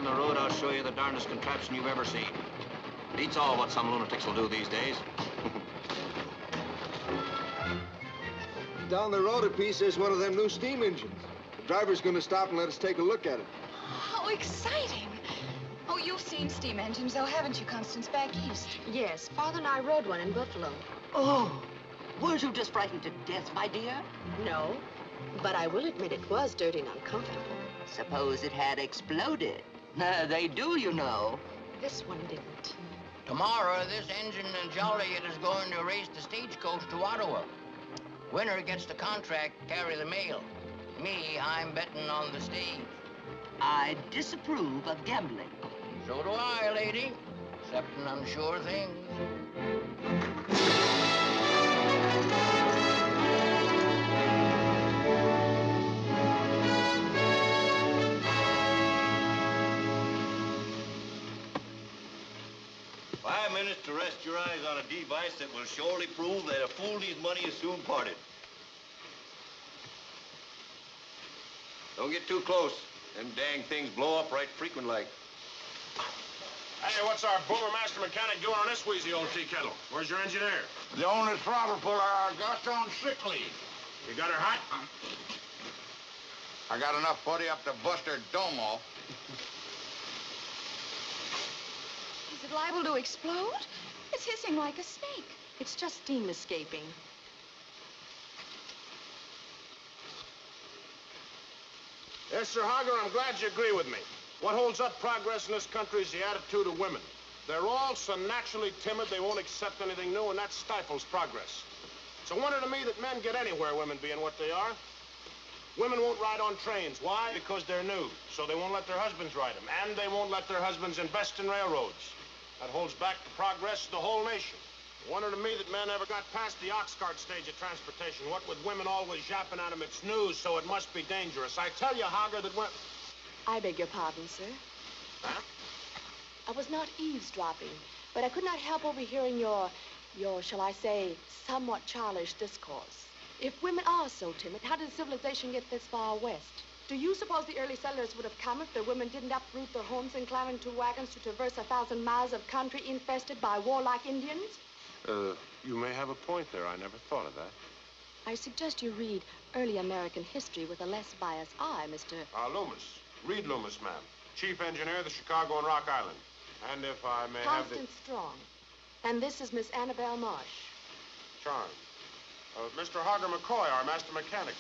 the road, I'll show you the darndest contraption you've ever seen. Beats all what some lunatics will do these days. Down the road a piece, there's one of them new steam engines. The driver's gonna stop and let us take a look at it. How exciting! Oh, you've seen steam engines, though, haven't you, Constance, back east? Yes, Father and I rode one in Buffalo. Oh, weren't you just frightened to death, my dear? No, but I will admit it was dirty and uncomfortable. Suppose it had exploded. They do, you know. This one didn't. Tomorrow, this engine and Joliet is going to race the stagecoach to Ottawa. Winner gets the contract, carry the mail. Me, I'm betting on the stage. I disapprove of gambling. So do I, lady, except in unsure things. 5 minutes to rest your eyes on a device that will surely prove that a fool needs money is soon parted. Don't get too close. Them dang things blow up right frequent like. Hey, what's our boomer master mechanic doing on this wheezy old tea kettle? Where's your engineer? The only throttle puller I got's on sick leave. You got her hot? I got enough putty up to bust her dome off. Is it liable to explode? It's hissing like a snake. It's just steam escaping. Yes, Sir Hager, I'm glad you agree with me. What holds up progress in this country is the attitude of women. They're all so naturally timid they won't accept anything new, and that stifles progress. It's a wonder to me that men get anywhere, women being what they are. Women won't ride on trains. Why? Because they're nude, so they won't let their husbands ride them, and they won't let their husbands invest in railroads. That holds back the progress of the whole nation. A wonder to me that men ever got past the ox cart stage of transportation. What with women always yapping at them, it's news, so it must be dangerous. I tell you, Hager, that when... I beg your pardon, sir. Huh? I was not eavesdropping, but I could not help overhearing your, shall I say, somewhat childish discourse. If women are so timid, how did civilization get this far west? Do you suppose the early settlers would have come if their women didn't uproot their homes and climb into wagons to traverse 1,000 miles of country infested by warlike Indians? You may have a point there. I never thought of that. I suggest you read early American history with a less biased eye, Mr. Loomis. Reed Loomis, ma'am. Chief engineer of the Chicago and Rock Island. And if I may have the... Constance Strong. And this is Miss Annabelle Marsh. Charm. Mr. Hager McCoy, our master mechanic.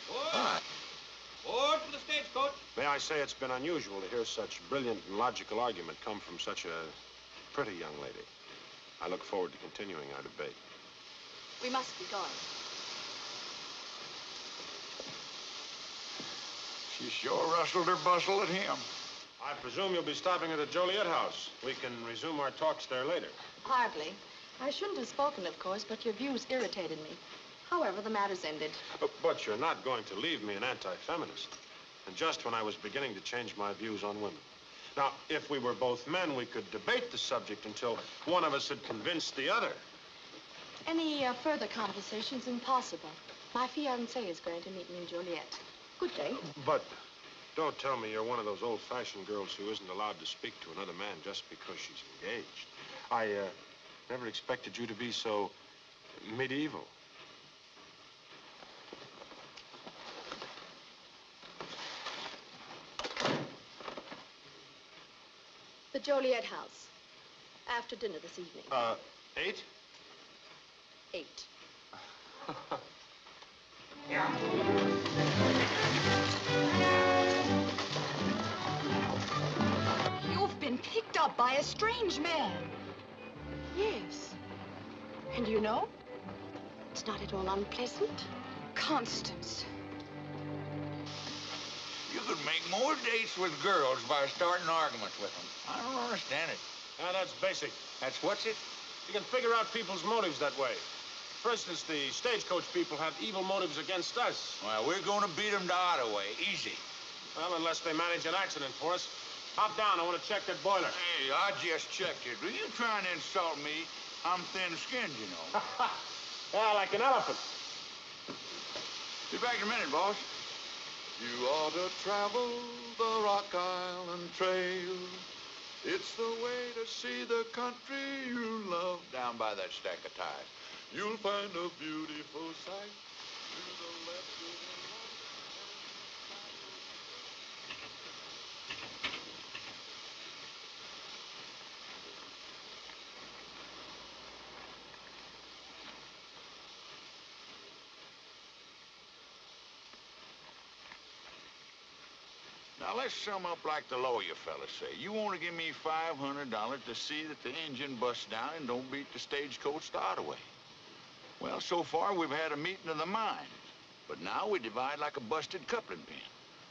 Forward for the stagecoach. May I say it's been unusual to hear such brilliant and logical argument come from such a pretty young lady. I look forward to continuing our debate. We must be going. She sure rustled her bustle at him. I presume you'll be stopping at the Joliet house. We can resume our talks there later. Hardly. I shouldn't have spoken, of course, but your views irritated me. However, the matter's ended. But you're not going to leave me an anti-feminist. And just when I was beginning to change my views on women. Now, if we were both men, we could debate the subject until one of us had convinced the other. Any further conversation's impossible. My fiancé is going to meet me in Joliet. Good day. But don't tell me you're one of those old-fashioned girls who isn't allowed to speak to another man just because she's engaged. I never expected you to be so medieval. The Joliet house. After dinner this evening. 8? 8. You've been picked up by a strange man. Yes. And you know, it's not at all unpleasant. Constance. You could make more dates with girls by starting arguments with them. I don't understand it. That's basic. That's what's it? You can figure out people's motives that way. For instance, the stagecoach people have evil motives against us. Well, we're going to beat them to Ottawa. Easy. Well, unless they manage an accident for us. Hop down. I want to check that boiler. Hey, I just checked it. Are you trying to insult me? I'm thin-skinned, you know. Yeah, like an elephant. Be back in a minute, boss. You ought to travel the Rock Island Trail It's the way to see the country you love. Down by that stack of ties. You'll find a beautiful sight. To the left, to the right. Now, let's sum up like the lawyer fellas say. You want to give me $500 to see that the engine busts down and don't beat the stagecoach to Ottawa. Well, so far, we've had a meeting of the minds. But now we divide like a busted coupling pin.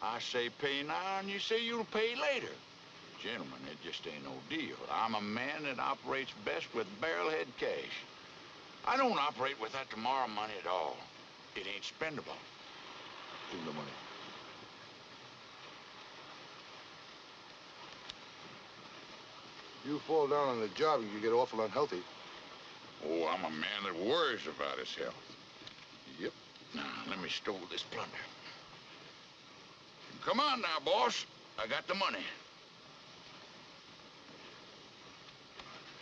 I say pay now, and you say you'll pay later. Gentlemen, it just ain't no deal. I'm a man that operates best with barrelhead cash. I don't operate with that tomorrow money at all. It ain't spendable. Give him the money. You fall down on the job, you get awful unhealthy. Oh, I'm a man that worries about his health. Yep. Now, let me stow this plunder. Come on now, boss. I got the money.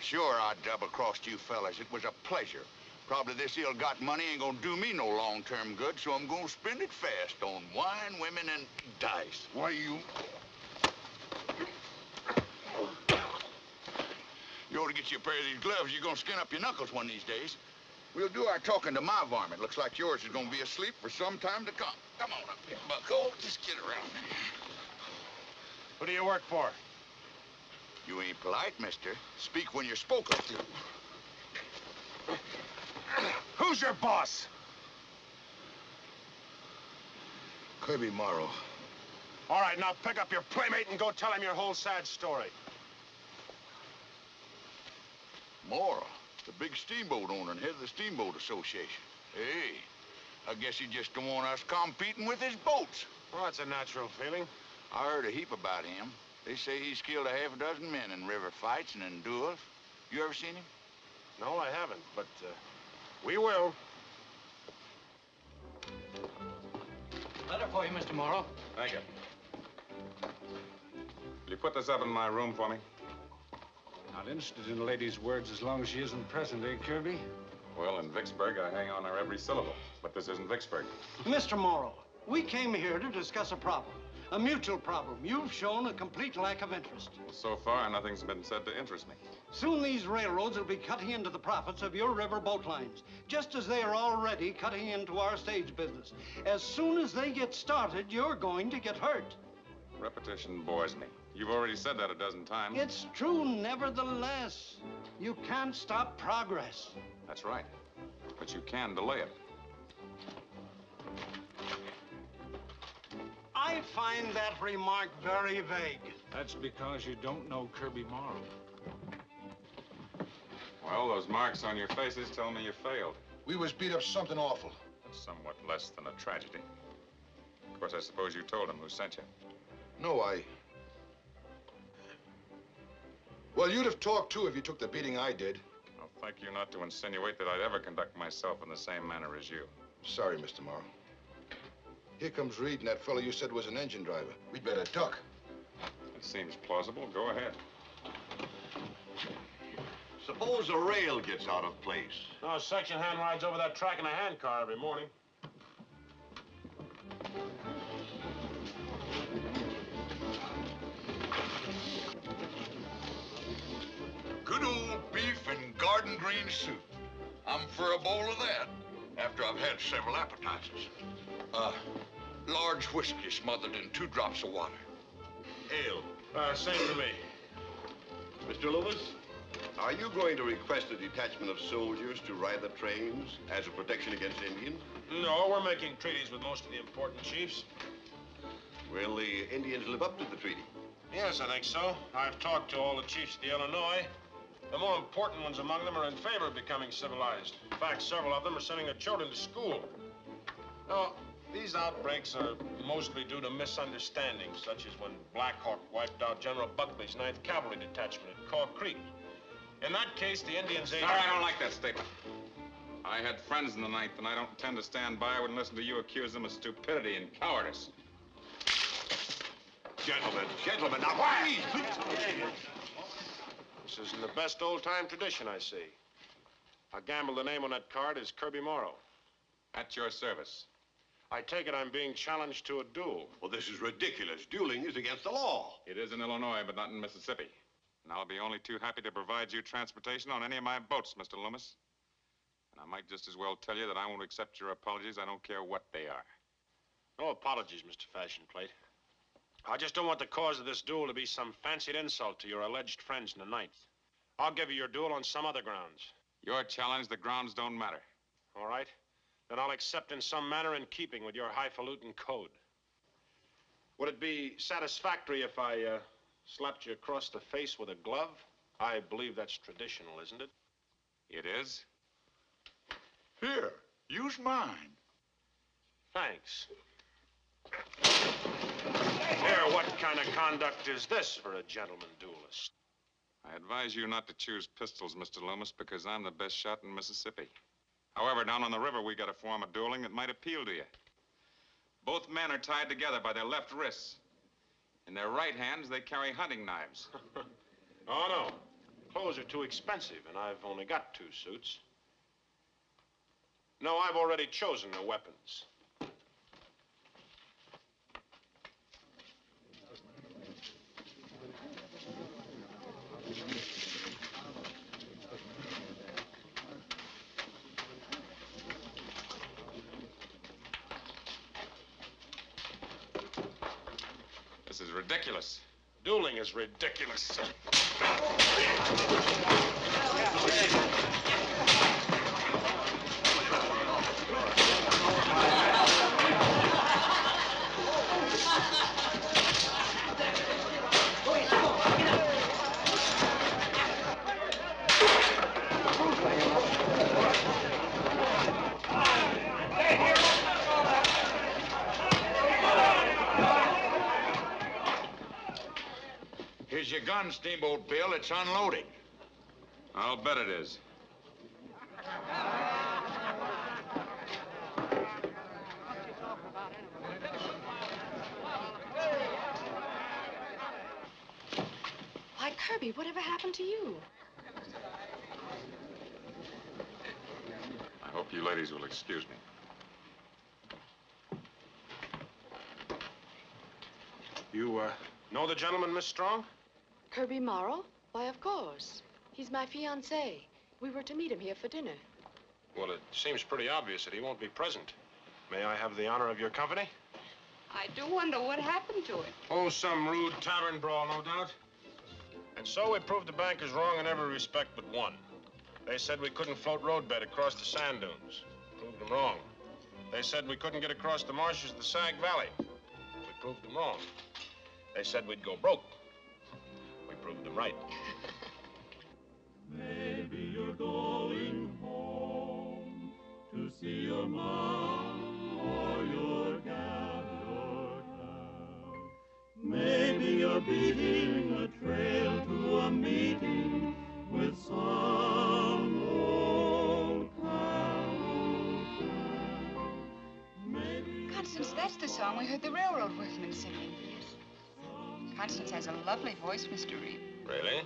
Sure, I double-crossed you fellas. It was a pleasure. Probably this ill-got money ain't gonna do me no long-term good, so I'm gonna spend it fast on wine, women, and dice. Why, you... You ought to get you a pair of these gloves. You're gonna skin up your knuckles one of these days. We'll do our talking to my varmint. Looks like yours is gonna be asleep for some time to come. Come on up here, Bucko. Just get around. Who do you work for? You ain't polite, mister. Speak when you're spoken to. Who's your boss? Kirby Morrow. All right, now pick up your playmate and go tell him your whole sad story. Morrow, the big steamboat owner and head of the Steamboat Association. Hey, I guess he just don't want us competing with his boats. Well, that's a natural feeling. I heard a heap about him. They say he's killed a half a dozen men in river fights and in duels. You ever seen him? No, I haven't, but we will. Letter for you, Mr. Morrow. Thank you. Will you put this up in my room for me? Not interested in a lady's words as long as she isn't present, eh, Kirby? Well, in Vicksburg, I hang on her every syllable. But this isn't Vicksburg. Mr. Morrow, we came here to discuss a problem. A mutual problem. You've shown a complete lack of interest. Well, so far, nothing's been said to interest me. Soon these railroads will be cutting into the profits of your river boat lines, just as they are already cutting into our stage business. As soon as they get started, you're going to get hurt. Repetition bores me. You've already said that a dozen times. It's true, nevertheless. You can't stop progress. That's right. But you can delay it. I find that remark very vague. That's because you don't know Kirby Morrow. Well, those marks on your faces tell me you failed. We was beat up something awful. That's somewhat less than a tragedy. Of course, I suppose you told him who sent you. No, Well, you'd have talked, too, if you took the beating I did. I'll thank you not to insinuate that I'd ever conduct myself in the same manner as you. Sorry, Mr. Morrow. Here comes Reed and that fellow you said was an engine driver. We'd better duck. It seems plausible. Go ahead. Suppose a rail gets out of place. No, a section hand rides over that track in a handcar every morning. Good old beef and garden green soup. I'm for a bowl of that after I've had several appetizers. Large whiskey smothered in 2 drops of water. Ale. Same for me. Mr. Loomis, are you going to request a detachment of soldiers to ride the trains as a protection against Indians? No, we're making treaties with most of the important chiefs. Will the Indians live up to the treaty? Yes, I think so. I've talked to all the chiefs of the Illinois. The more important ones among them are in favor of becoming civilized. In fact, several of them are sending their children to school. Now, these outbreaks are mostly due to misunderstandings, such as when Black Hawk wiped out General Buckley's 9th Cavalry Detachment at Caw Creek. In that case, the Indians Sir, I don't like that statement. I had friends in the 9th, and I don't intend to stand by and listen to you accuse them of stupidity and cowardice. Gentlemen, now, please. This is in the best old-time tradition, I see. I gamble the name on that card is Kirby Morrow. At your service. I take it I'm being challenged to a duel. Well, this is ridiculous. Dueling is against the law. It is in Illinois, but not in Mississippi. And I'll be only too happy to provide you transportation on any of my boats, Mr. Loomis. And I might just as well tell you that I won't accept your apologies. I don't care what they are. No apologies, Mr. Fashion Plate. I just don't want the cause of this duel to be some fancied insult to your alleged friends in the Ninth. I'll give you your duel on some other grounds. Your challenge, the grounds don't matter. All right? Then I'll accept in some manner in keeping with your highfalutin code. Would it be satisfactory if I slapped you across the face with a glove? I believe that's traditional, isn't it? It is? Here, use mine. Thanks. Here, what kind of conduct is this for a gentleman duelist? I advise you not to choose pistols, Mr. Loomis, because I'm the best shot in Mississippi. However, down on the river, we got a form of dueling that might appeal to you. Both men are tied together by their left wrists. In their right hands, they carry hunting knives. Oh, no. Clothes are too expensive, and I've only got 2 suits. No, I've already chosen the weapons. This is ridiculous. Dueling is ridiculous. Here's your gun, Steamboat Bill. It's unloading. I'll bet it is. Why, Kirby, whatever happened to you? I hope you ladies will excuse me. You, know the gentleman, Miss Strong? Kirby Morrow? Why, of course. He's my fiancé. We were to meet him here for dinner. Well, it seems pretty obvious that he won't be present. May I have the honor of your company? I do wonder what happened to it. Oh, some rude tavern brawl, no doubt. And so we proved the bankers wrong in every respect but one. They said we couldn't float roadbed across the sand dunes. Proved them wrong. They said we couldn't get across the marshes of the Sag Valley. We proved them wrong. They said we'd go broke. We proved them right. Maybe you're going home to see your mom or your dad or dad. Maybe you're beating a trail to a meeting with some old pal. Maybe Constance, that's the song we heard the railroad workmen singing. Yes. Constance has a lovely voice, Mr. Reed. Really?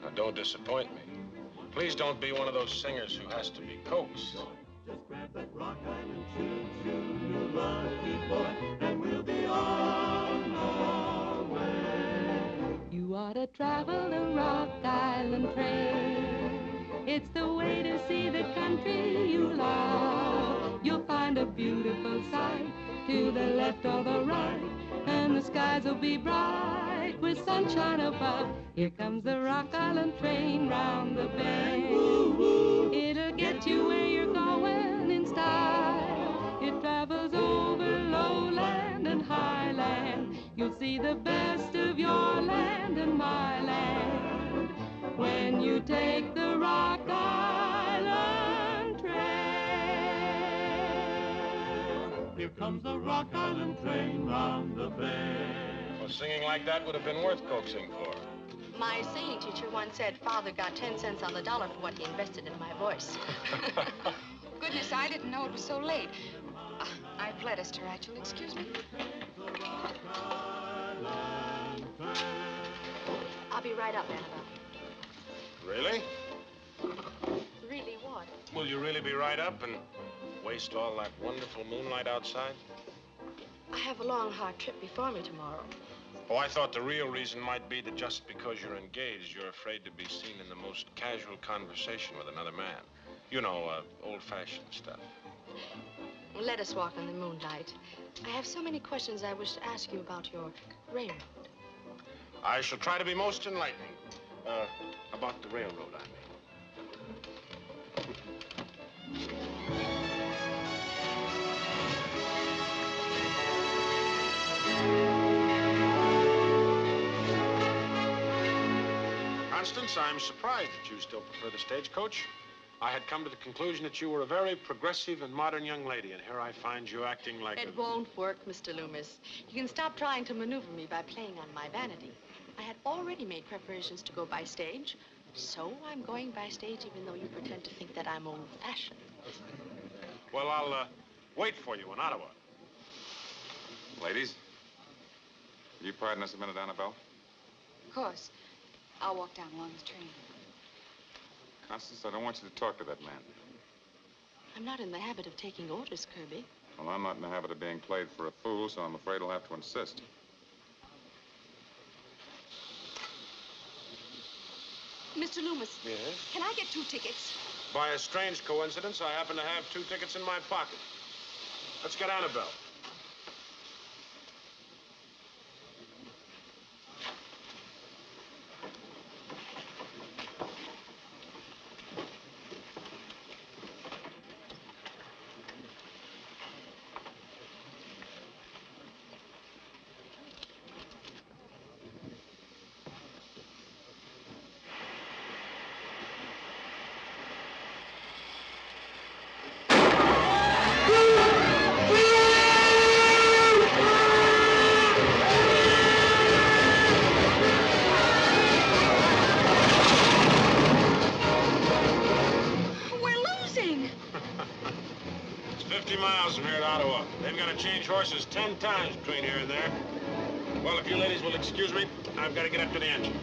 Now, don't disappoint me. Please don't be one of those singers who has to be coaxed. just grab that Rock Island choo-choo, you lucky boy, and we'll be on our way. You ought to travel the Rock Island Trail. It's the way to see the country you love. You'll find a beautiful sight to the left or the right, and the skies will be bright with sunshine above. Here comes the Rock Island train round the bend. It'll get you where you're going in style. It travels over lowland and highland. You'll see the best of your land and my land when you take the Rock Island Trail. Here comes the Rock Island train round the bend. Well, singing like that would have been worth coaxing for. My singing teacher once said father got 10 cents on the dollar for what he invested in my voice. Goodness, I didn't know it was so late. I've led us to right. You'll excuse me? I'll be right up, Annabelle. Really? Really what? Will you really be right up and waste all that wonderful moonlight outside? I have a long, hard trip before me tomorrow. Oh, I thought the real reason might be that just because you're engaged, you're afraid to be seen in the most casual conversation with another man. You know, old-fashioned stuff. Well, let us walk in the moonlight. I have so many questions I wish to ask you about your railroad. I shall try to be most enlightening. About the railroad, I mean. Constance, I'm surprised that you still prefer the stagecoach. I had come to the conclusion that you were a very progressive and modern young lady, and here I find you acting like It won't work, Mr. Loomis. You can stop trying to maneuver me by playing on my vanity. I had already made preparations to go by stage, so I'm going by stage even though you pretend to think that I'm old-fashioned. Well, I'll wait for you in Ottawa. Ladies, will you pardon us a minute, Annabelle? Of course. I'll walk down along the train. Constance, I don't want you to talk to that man. I'm not in the habit of taking orders, Kirby. Well, I'm not in the habit of being played for a fool, so I'm afraid I'll have to insist. Mr. Loomis. Yes? Can I get 2 tickets? By a strange coincidence, I happen to have 2 tickets in my pocket. Let's get Annabelle. It's 50 miles from here to Ottawa. They've got to change horses 10 times between here and there. Well, if you ladies will excuse me, I've got to get up to the engine.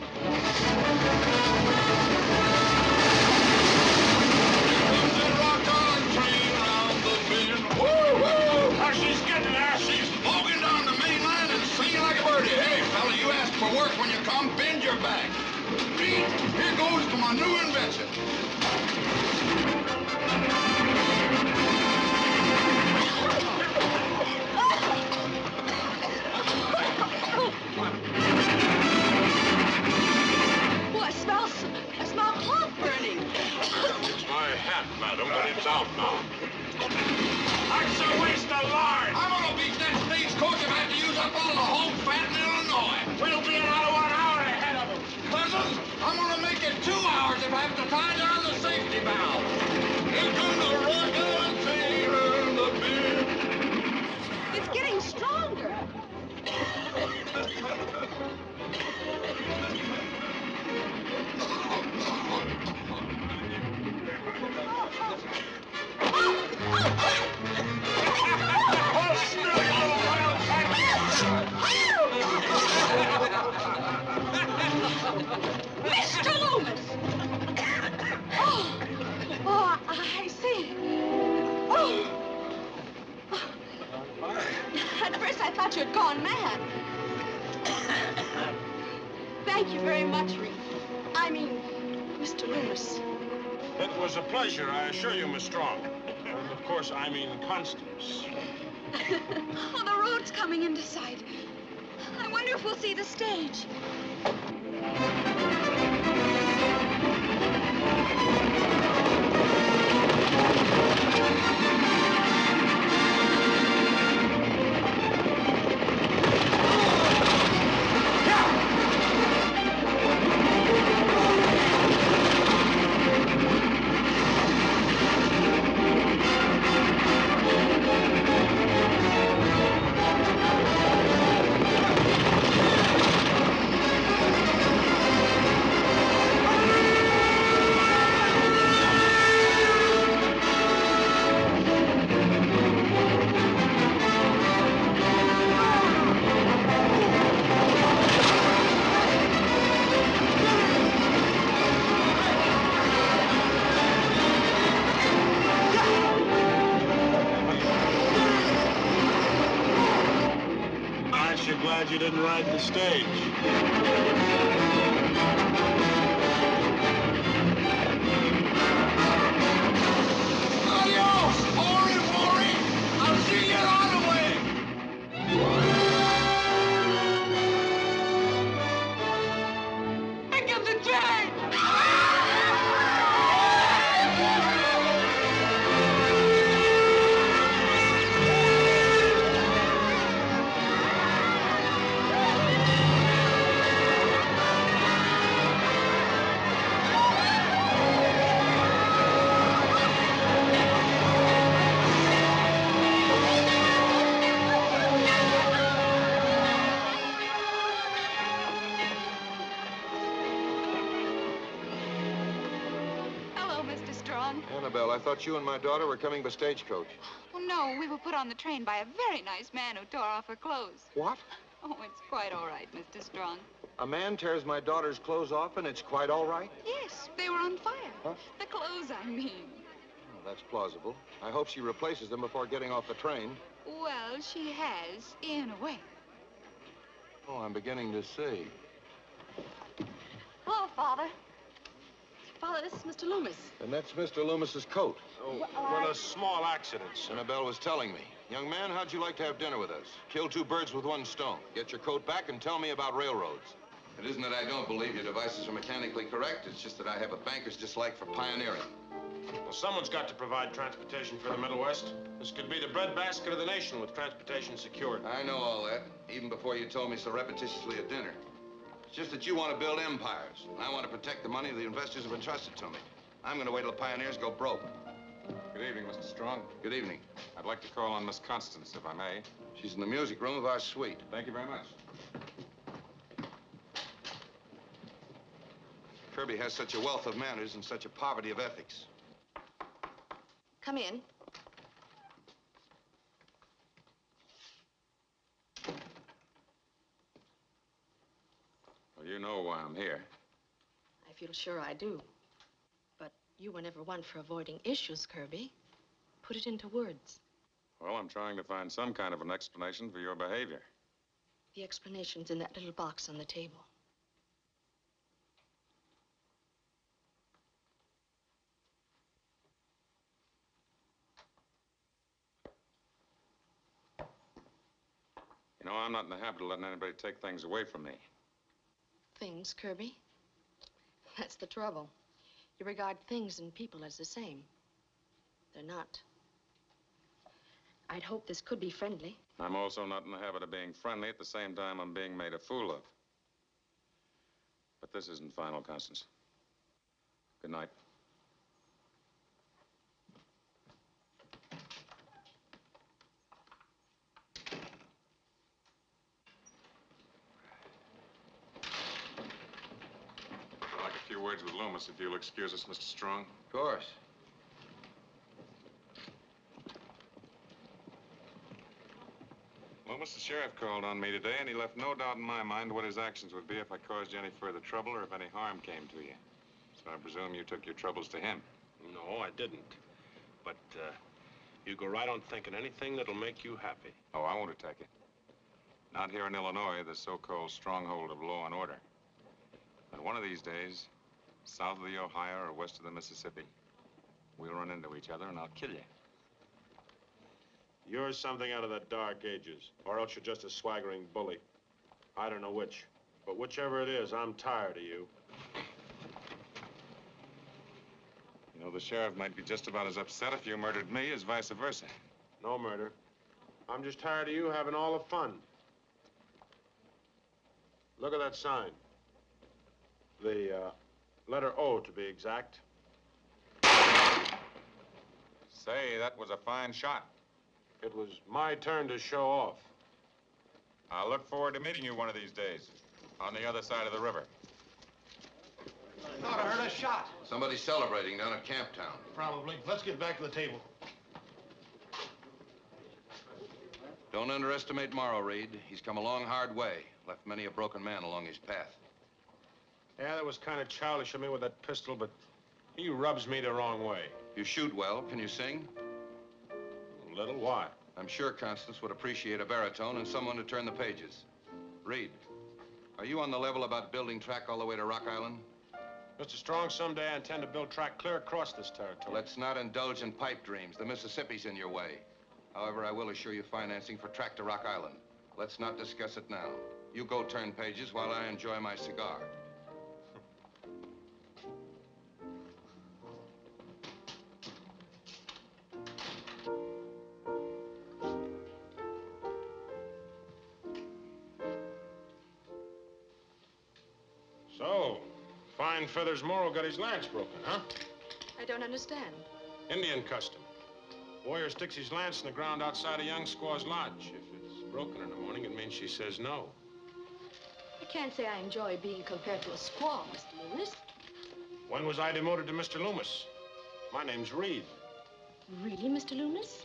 She's getting there. She's Bogging down the main line and singing like a birdie. Hey, fella, you ask for work when you come, bend your back. Pete, here goes to my new invention. Oh, I smell cloth burning. It's my hat, madam, but it's out now. That's a waste of lard. I'm gonna beat that stagecoach if I have to use up all the hog fat in Illinois. We'll be in Ottawa an hour ahead of them. Cousins, I'm gonna make it 2 hours if I have to tie down the safety valve. Here comes the rockin' sailor in the bed. It's getting stronger. Mr. Loomis! Oh, I see. Oh. At first, I thought you'd gone mad. Thank you very much, Reed. I mean, Mr. Loomis. It was a pleasure, I assure you, Miss Strong. And of course, I mean Constance. Oh, the road's coming into sight. I wonder if we'll see the stage. you didn't ride the stage. Adios! Au revoir! I'll see you on the way! Pick up the train! Hello, Mr. Strong. Annabelle, I thought you and my daughter were coming by stagecoach. Oh, no, we were put on the train by a very nice man who tore off her clothes. What? Oh, it's quite all right, Mr. Strong. A man tears my daughter's clothes off and it's quite all right? Yes, they were on fire. Huh? The clothes, I mean. Well, that's plausible. I hope she replaces them before getting off the train. Well, she has, in a way. Oh, I'm beginning to see. Hello, Father. Father, this is Mr. Loomis. And that's Mr. Loomis's coat. Oh, well, a small accident, sir. Annabelle was telling me. Young man, how'd you like to have dinner with us? Kill two birds with one stone. Get your coat back and tell me about railroads. It isn't that I don't believe your devices are mechanically correct. It's just that I have a banker's dislike for pioneering. Well, someone's got to provide transportation for the Middle West. This could be the breadbasket of the nation with transportation secured. I know all that, even before you told me so repetitiously at dinner. It's just that you want to build empires, and I want to protect the money the investors have entrusted to me. I'm going to wait till the pioneers go broke. Good evening, Mr. Strong. Good evening. I'd like to call on Miss Constance, if I may. She's in the music room of our suite. Thank you very much. Kirby has such a wealth of manners and such a poverty of ethics. Come in. Well, you know why I'm here. I feel sure I do. But you were never one for avoiding issues, Kirby. Put it into words. Well, I'm trying to find some kind of an explanation for your behavior. The explanation's in that little box on the table. You know, I'm not in the habit of letting anybody take things away from me. Things, Kirby? That's the trouble. You regard things and people as the same. They're not. I'd hope this could be friendly. I'm also not in the habit of being friendly at the same time I'm being made a fool of. But this isn't final, Constance. Good night. I'd like a few words with Loomis, if you'll excuse us, Mr. Strong. Of course. Loomis, the sheriff called on me today, and he left no doubt in my mind what his actions would be if I caused you any further trouble or if any harm came to you. So I presume you took your troubles to him. No, I didn't. But, you go right on thinking anything that'll make you happy. Oh, I won't attack you. Not here in Illinois, the so-called stronghold of law and order. But one of these days, south of the Ohio or west of the Mississippi, we'll run into each other and I'll kill you. You're something out of the Dark Ages, or else you're just a swaggering bully. I don't know which, but whichever it is, I'm tired of you. You know, the sheriff might be just about as upset if you murdered me as vice versa. No murder. I'm just tired of you having all the fun. Look at that sign. The, letter O, to be exact. Say, that was a fine shot. It was my turn to show off. I'll look forward to meeting you one of these days, on the other side of the river. I thought I heard a shot. Somebody's celebrating down at Camptown. Probably. Let's get back to the table. Don't underestimate Morrow, Reed. He's come a long, hard way. Left many a broken man along his path. Yeah, that was kind of childish of me with that pistol, but he rubs me the wrong way. You shoot well. Can you sing? A little. Why? I'm sure Constance would appreciate a baritone and someone to turn the pages. Reed, are you on the level about building track all the way to Rock Island? Mr. Strong, someday I intend to build track clear across this territory. Let's not indulge in pipe dreams. The Mississippi's in your way. However, I will assure you financing for track to Rock Island. Let's not discuss it now. You go turn pages while I enjoy my cigar. So, Fine Feathers Morrow got his lance broken, huh? I don't understand. Indian custom. Warrior sticks his lance in the ground outside a young squaw's lodge. If it's broken in the morning, it means she says no. I can't say I enjoy being compared to a squaw, Mr. Loomis. When was I demoted to Mr. Loomis? My name's Reed. Really, Mr. Loomis?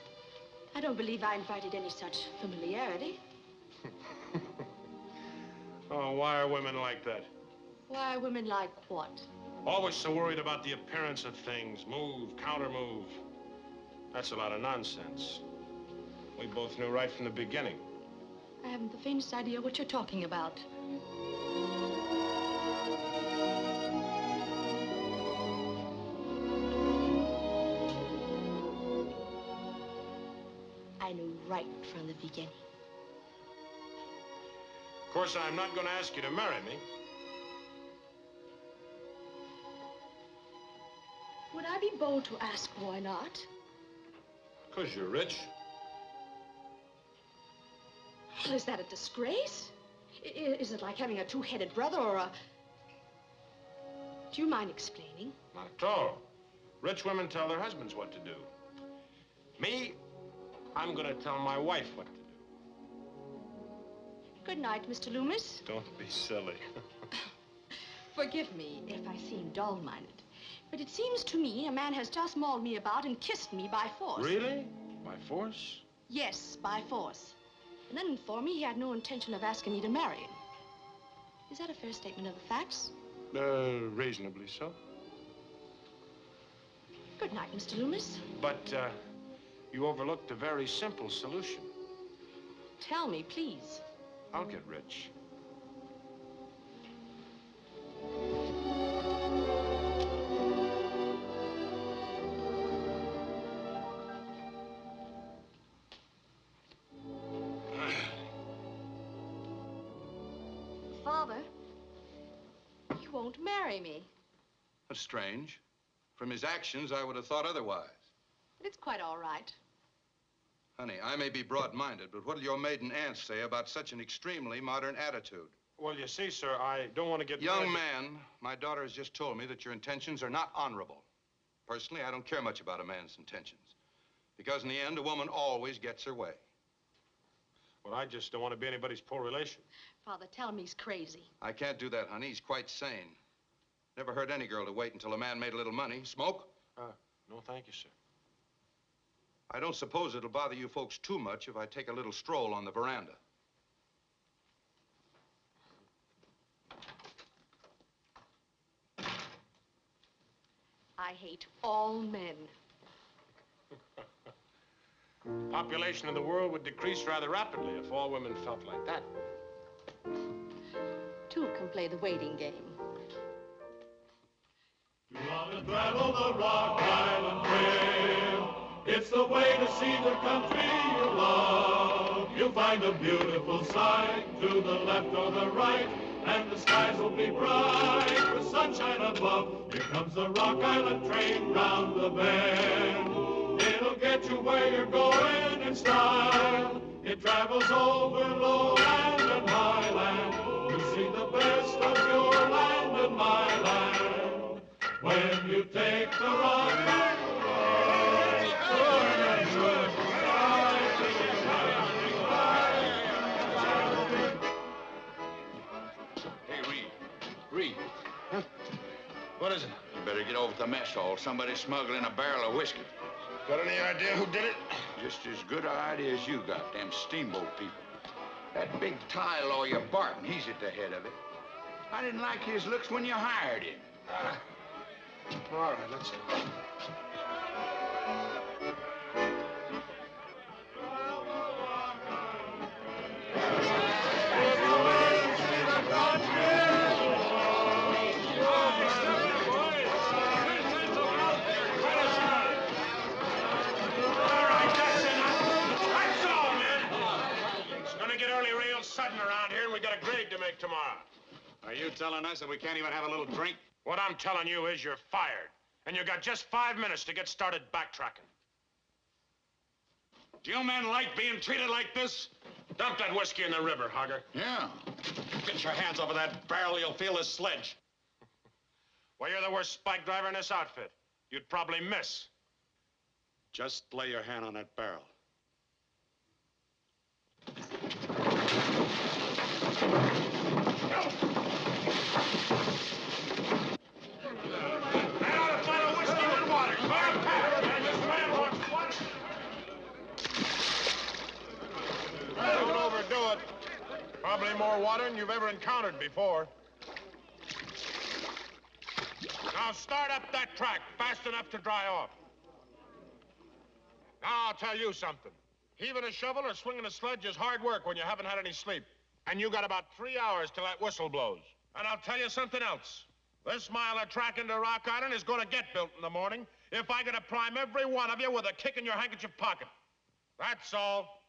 I don't believe I invited any such familiarity. Oh, why are women like that? Why are women like what? Always so worried about the appearance of things. Move, counter-move. That's a lot of nonsense. We both knew right from the beginning. I haven't the faintest idea what you're talking about. I knew right from the beginning. Of course, I'm not going to ask you to marry me. Would I be bold to ask why not? Because you're rich. Well, is that a disgrace? Is it like having a two-headed brother or a... Do you mind explaining? Not at all. Rich women tell their husbands what to do. Me, I'm going to tell my wife what to do. Good night, Mr. Loomis. Don't be silly. Forgive me if I seem dull-minded, but it seems to me a man has just mauled me about and kissed me by force. Really? By force? Yes, by force. And then informed me he had no intention of asking me to marry him. Is that a fair statement of the facts? Reasonably so. Good night, Mr. Loomis. But, you overlooked a very simple solution. Tell me, please. I'll get rich. Father, you won't marry me. That's strange. From his actions, I would have thought otherwise. But it's quite all right. Honey, I may be broad-minded, but what'll your maiden aunt say about such an extremely modern attitude? Well, you see, sir, I don't want to get... Young man, my daughter has just told me that your intentions are not honorable. Personally, I don't care much about a man's intentions. Because in the end, a woman always gets her way. Well, I just don't want to be anybody's poor relation. Father, tell him he's crazy. I can't do that, honey. He's quite sane. Never heard any girl to wait until a man made a little money. Smoke? No, thank you, sir. I don't suppose it'll bother you folks too much if I take a little stroll on the veranda. I hate all men. Population of the world would decrease rather rapidly if all women felt like that. Two can play the waiting game. You want to travel the Rock Island Trail. It's the way to see the country you love. You'll find a beautiful sight to the left or the right, and the skies will be bright with sunshine above. Here comes the Rock Island train round the bend. It'll get you where you're going in style. It travels over lowland and highland. You see the best of your land and my land. When you take the Rock Island Reed. Huh? What is it? You better get over to the mess hall. Somebody's smuggling a barrel of whiskey. Got any idea who did it? Just as good an idea as you got, them steamboat people. That big Thai lawyer, Barton, he's at the head of it. I didn't like his looks when you hired him. All right, let's go. tomorrow. Are you telling us that we can't even have a little drink? What I'm telling you is you're fired. And you got just 5 minutes to get started backtracking. Do you men like being treated like this? Dump that whiskey in the river, Hogger. Yeah. Get your hands off of that barrel, you'll feel this sledge. Well, you're the worst spike driver in this outfit. You'd probably miss. Just lay your hand on that barrel. I ought to find a whiskey with water. This man wants water. Don't overdo it. Probably more water than you've ever encountered before. Now start up that track fast enough to dry off. Now I'll tell you something. Heaving a shovel or swinging a sledge is hard work when you haven't had any sleep. And you got about 3 hours till that whistle blows. And I'll tell you something else. This mile of track into Rock Island is going to get built in the morning if I get to prime every one of you with a kick in your handkerchief pocket. That's all.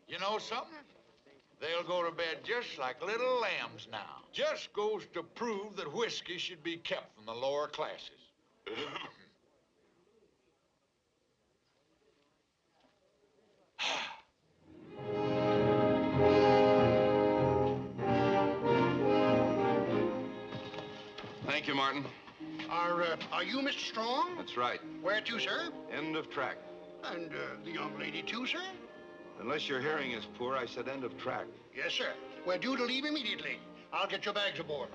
You know something? They'll go to bed just like little lambs now. Just goes to prove that whiskey should be kept from the lower classes. Thank you, Martin. Are you Mr. Strong? That's right. Where to, sir? End of track. And the young lady too, sir? Unless your hearing is poor, I said end of track. Yes, sir. We're due to leave immediately. I'll get your bags aboard.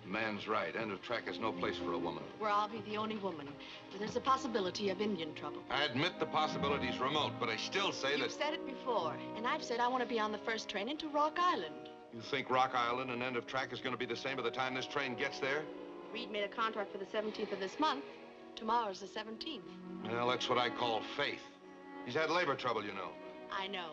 Man's right. End of track is no place for a woman. Where I'll be the only woman. There's a possibility of Indian trouble. I admit the possibility's remote, but I still say You've said it before, and I've said I want to be on the first train into Rock Island. You think Rock Island and end of track is going to be the same by the time this train gets there? Reed made a contract for the 17th of this month. Tomorrow's the 17th. Well, that's what I call faith. He's had labor trouble, you know. I know.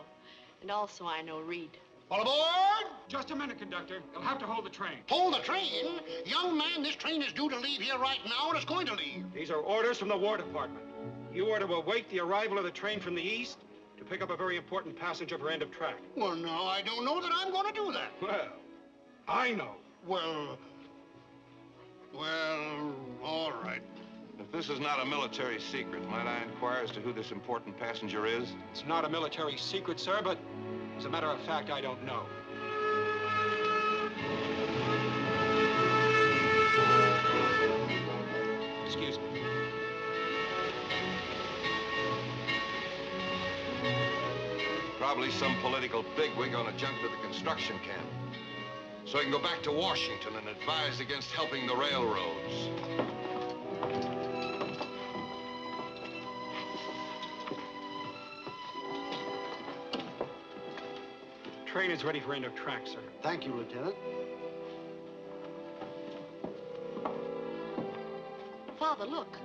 And also I know Reed. All aboard! Just a minute, conductor. You'll have to hold the train. Hold the train? Young man, this train is due to leave here right now, and it's going to leave. These are orders from the War Department. You are to await the arrival of the train from the east to pick up a very important passenger for end of track. Well, no, I don't know that I'm going to do that. Well, I know. Well, all right. If this is not a military secret, might I inquire as to who this important passenger is? It's not a military secret, sir, but as a matter of fact, I don't know. Excuse me. Probably some political bigwig on a junk to the construction camp. So he can go back to Washington and advise against helping the railroads. Train is ready for end of track, sir. Thank you, Lieutenant. Father, look.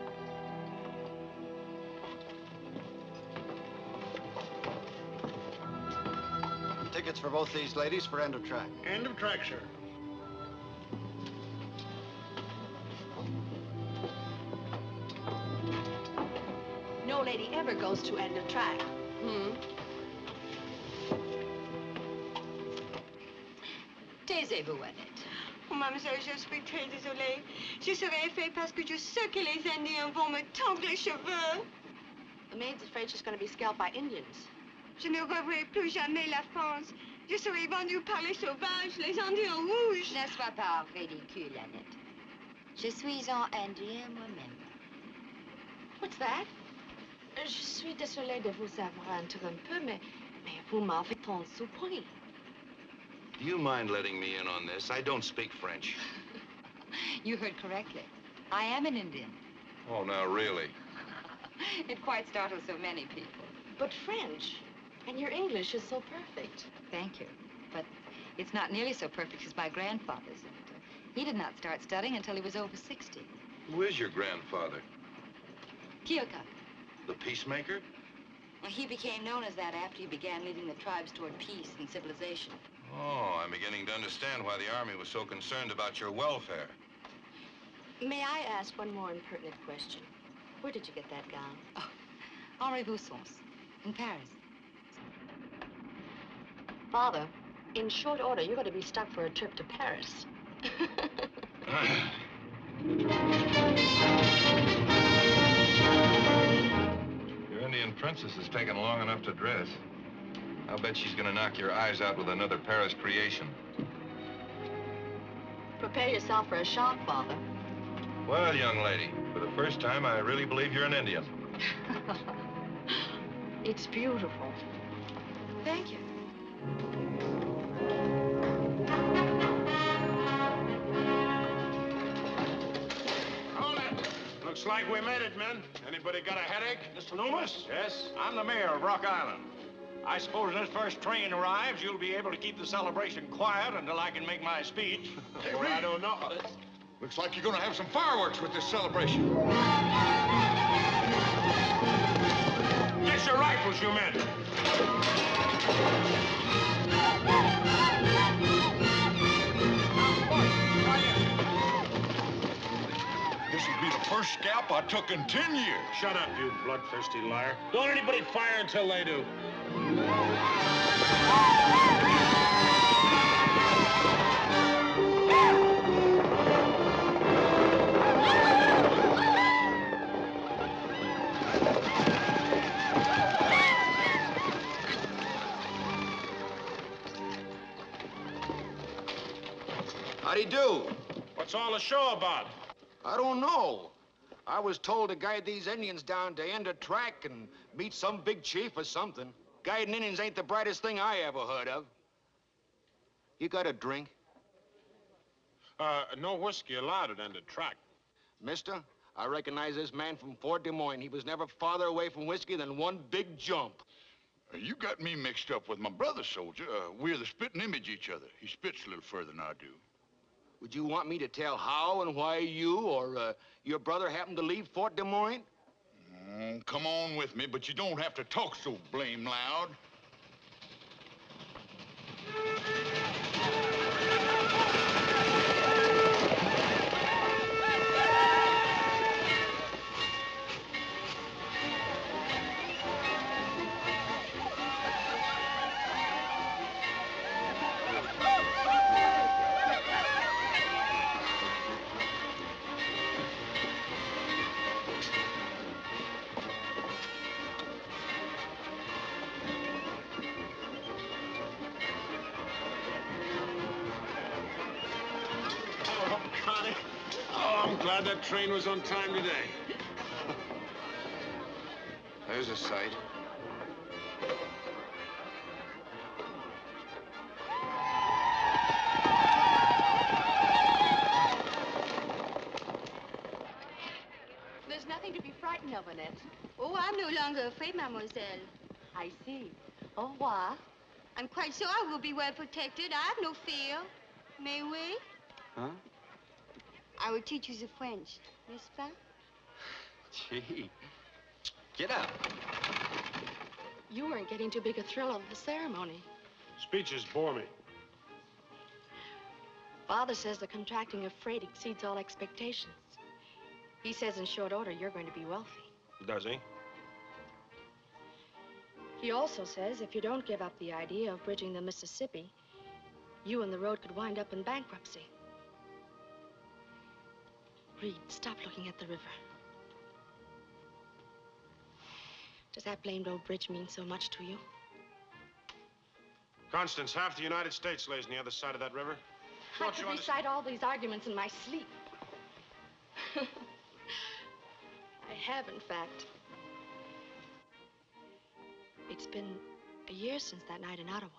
Tickets for both these ladies for end of track. End of track, sir. No lady ever goes to end of track. Taisez-vous, Annette. Oh, mademoiselle, je suis très désolée. Je serai fait parce que je sais que les Indiens vont me tendre les cheveux. The maid's afraid she's going to be scalped by Indians. Je ne reverrai plus jamais la France. Je serai vendue par les sauvages, les Indiens rouges. Ne sois pas ridicule, Annette. Je suis un Indien moi-même. What's that? Je suis désolée de vous avoir interrompu, mais vous m'avez tant surpris. Do you mind letting me in on this? I don't speak French. You heard correctly. I am an Indian. Oh, now, really? It quite startles so many people. But French, and your English is so perfect. Thank you. But it's not nearly so perfect as my grandfather's. And, he did not start studying until he was over 60. Who is your grandfather? Kyoka. The peacemaker? Well, he became known as that after he began leading the tribes toward peace and civilization. Oh, I'm beginning to understand why the Army was so concerned about your welfare. May I ask one more impertinent question? Where did you get that gown? Oh, Henri VOSE, in Paris. Father, in short order, you're going to be stuck for a trip to Paris. Your Indian princess has taken long enough to dress. I'll bet she's gonna knock your eyes out with another Paris creation. Prepare yourself for a shock, Father. Well, young lady, for the first time, I really believe you're an Indian. It's beautiful. Thank you. Hold it. Looks like we made it, men. Anybody got a headache? Mr. Loomis? Yes? I'm the mayor of Rock Island. I suppose when this first train arrives, you'll be able to keep the celebration quiet until I can make my speech. Well, I don't know. Looks like you're gonna have some fireworks with this celebration. Get your rifles, you men. This'll be the first scalp I took in 10 years. Shut up, you bloodthirsty liar. Don't anybody fire until they do. How'd he do? What's all the show about? I don't know. I was told to guide these Indians down to end a track and meet some big chief or something. Guiding Indians ain't the brightest thing I ever heard of. You got a drink? No whiskey allowed at end of track. Mister, I recognize this man from Fort Des Moines. He was never farther away from whiskey than one big jump. You got me mixed up with my brother, soldier. We're the spitting image each other. He spits a little further than I do. Would you want me to tell how and why you or your brother happened to leave Fort Des Moines? Come on with me, but you don't have to talk so blame loud. Oh, Connie. Oh, I'm glad that train was on time today. There's a sight. There's nothing to be frightened of, Annette. Oh, I'm no longer afraid, mademoiselle. I see. Au revoir. I'm quite sure I will be well protected. I have no fear. Mais oui? Huh? I will teach you the French, n'est-ce pas? Gee. Get up. You weren't getting too big a thrill of the ceremony. Speeches bore me. Father says the contracting of freight exceeds all expectations. He says in short order you're going to be wealthy. Does he? He also says if you don't give up the idea of bridging the Mississippi, you and the road could wind up in bankruptcy. Reed, stop looking at the river. Does that blamed old bridge mean so much to you? Constance, half the United States lays on the other side of that river. I could recite all these arguments in my sleep. I have, in fact. It's been a year since that night in Ottawa.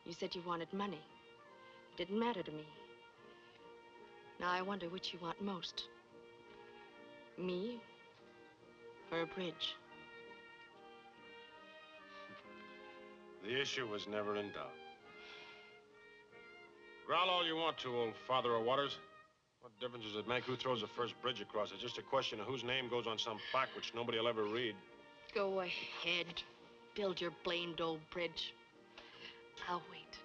You said you wanted money. It didn't matter to me. Now I wonder which you want most. Me or a bridge? The issue was never in doubt. Growl all you want to, old father of waters. What difference does it make who throws the first bridge across? It's just a question of whose name goes on some plaque which nobody will ever read. Go ahead. Build your blamed old bridge. I'll wait.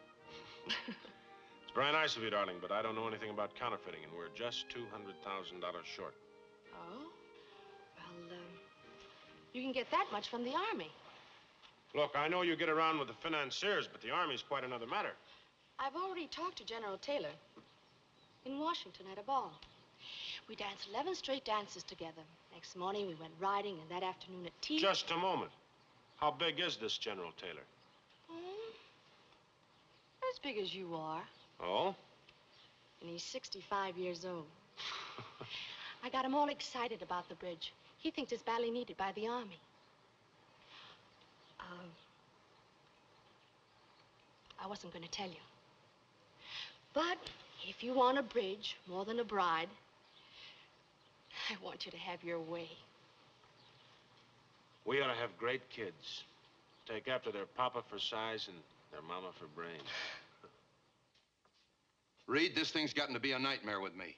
It's very nice of you, darling, but I don't know anything about counterfeiting, and we're just $200,000 short. Oh? Well, you can get that much from the Army. Look, I know you get around with the financiers, but the Army's quite another matter. I've already talked to General Taylor in Washington at a ball. We danced 11 straight dances together. Next morning, we went riding, and that afternoon at tea... Just a moment. How big is this General Taylor? As big as you are. Oh? And he's 65 years old. I got him all excited about the bridge. He thinks it's badly needed by the Army. I wasn't going to tell you. But if you want a bridge more than a bride, I want you to have your way. We ought to have great kids. Take after their papa for size and their mama for brains. Reed, this thing's gotten to be a nightmare with me.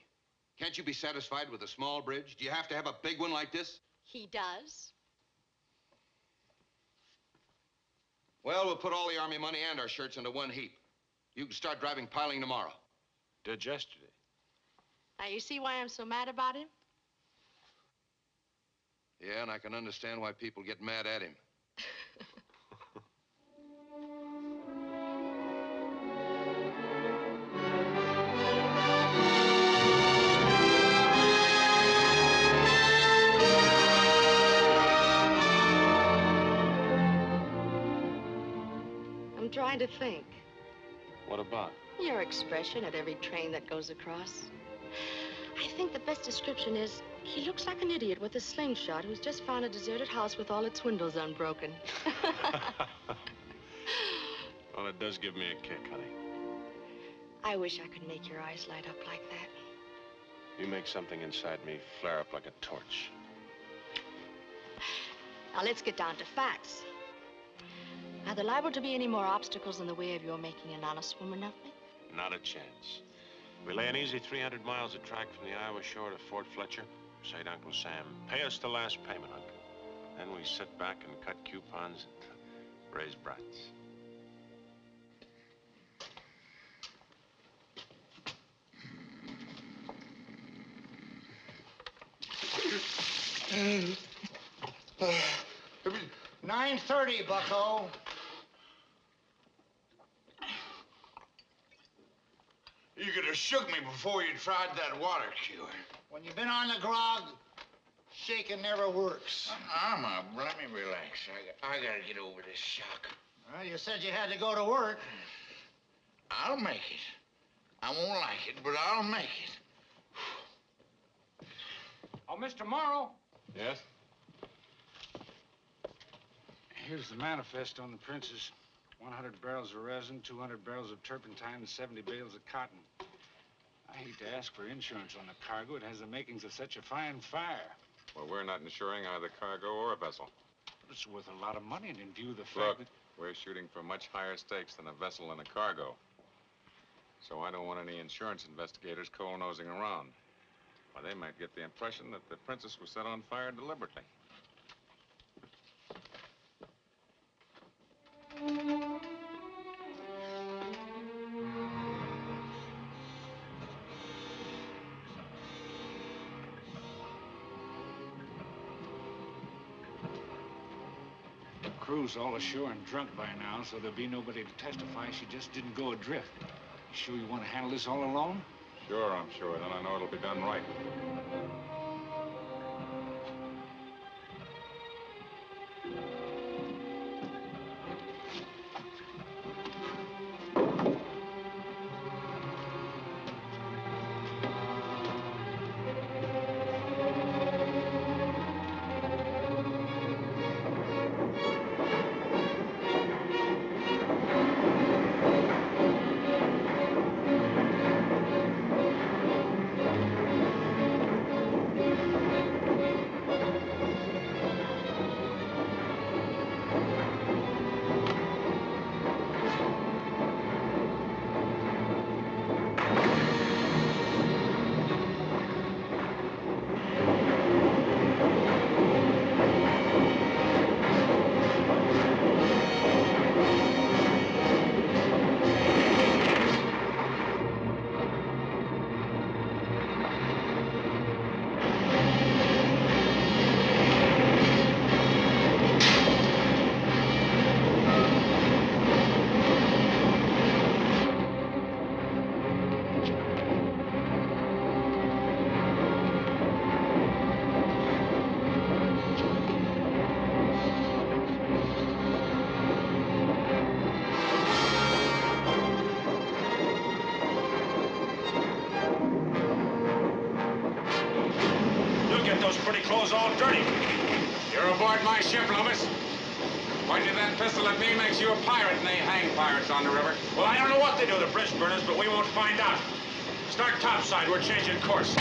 Can't you be satisfied with a small bridge? Do you have to have a big one like this? He does. Well, we'll put all the Army money and our shirts into one heap. You can start driving piling tomorrow. Did yesterday. Now, you see why I'm so mad about him? Yeah, and I can understand why people get mad at him. I'm trying to think. What about? Your expression at every train that goes across. I think the best description is he looks like an idiot with a slingshot who's just found a deserted house with all its windows unbroken. Well, it does give me a kick, honey. I wish I could make your eyes light up like that. You make something inside me flare up like a torch. Now, let's get down to facts. Are there liable to be any more obstacles in the way of your making an honest woman of me? Not a chance. We lay an easy 300 miles of track from the Iowa shore to Fort Fletcher. Say to Uncle Sam, pay us the last payment, Uncle. Then we sit back and cut coupons and raise brats. It was 9:30, bucko. You could have shook me before you tried that water cure. When you've been on the grog, shaking never works. Let me relax. I gotta get over this shock. Well, you said you had to go to work. I'll make it. I won't like it, but I'll make it. Oh, Mr. Morrow. Yes? Here's the manifest on the Princess. 100 barrels of resin, 200 barrels of turpentine, and 70 bales of cotton. I hate to ask for insurance on the cargo. It has the makings of such a fine fire. Well, we're not insuring either cargo or a vessel. It's worth a lot of money, and in view of the fact Look, that... we're shooting for much higher stakes than a vessel and a cargo. So I don't want any insurance investigators coal-nosing around. Well, they might get the impression that the Princess was set on fire deliberately. The crew's all ashore and drunk by now, so there'll be nobody to testify she just didn't go adrift. You sure you want to handle this all alone? Sure, I'm sure. Then I know it'll be done right. get those pretty clothes all dirty. You're aboard my ship, Loomis. Pointing that pistol at me makes you a pirate, and they hang pirates on the river. Well, I don't know what they do, the bridge burners, but we won't find out. Start topside. We're changing course.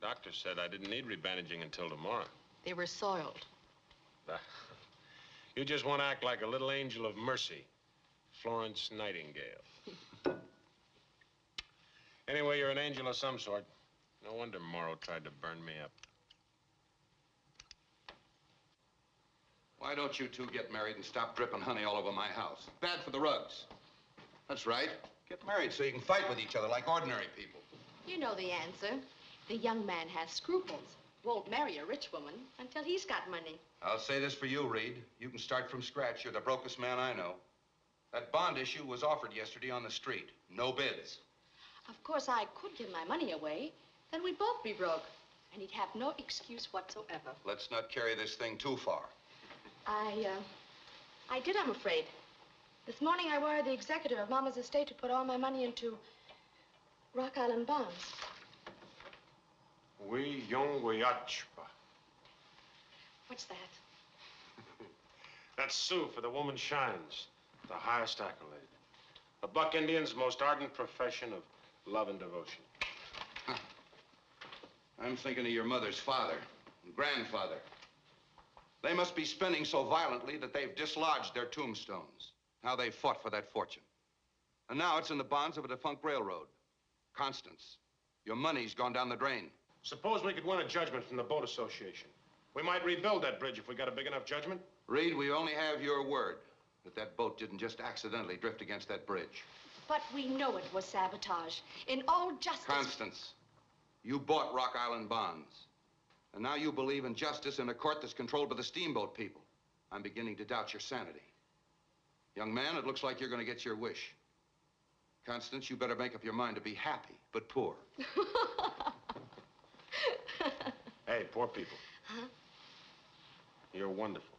Doctor said I didn't need rebandaging until tomorrow. They were soiled. You just want to act like a little angel of mercy. Florence Nightingale. Anyway, you're an angel of some sort. No wonder Morrow tried to burn me up. Why don't you two get married and stop dripping honey all over my house? Bad for the rugs. That's right. Get married so you can fight with each other like ordinary people. You know the answer. The young man has scruples. Won't marry a rich woman until he's got money. I'll say this for you, Reed. You can start from scratch. You're the brokest man I know. That bond issue was offered yesterday on the street. No bids. Of course, I could give my money away. Then we'd both be broke. And he'd have no excuse whatsoever. Let's not carry this thing too far. I did, I'm afraid. This morning, I wired the executor of Mama's estate to put all my money into Rock Island bonds. We young Wayachpa. What's that? That's Sioux for the woman shines, the highest accolade. The Buck Indian's most ardent profession of love and devotion. I'm thinking of your mother's father and grandfather. They must be spinning so violently that they've dislodged their tombstones. How they fought for that fortune. And now it's in the bonds of a defunct railroad. Constance, your money's gone down the drain. Suppose we could win a judgment from the boat association. We might rebuild that bridge if we got a big enough judgment. Reed, we only have your word that that boat didn't just accidentally drift against that bridge. But we know it was sabotage. In all justice... Constance, you bought Rock Island bonds. And now you believe in justice in a court that's controlled by the steamboat people. I'm beginning to doubt your sanity. Young man, it looks like you're going to get your wish. Constance, you better make up your mind to be happy, but poor. Hey, poor people. Huh? You're wonderful.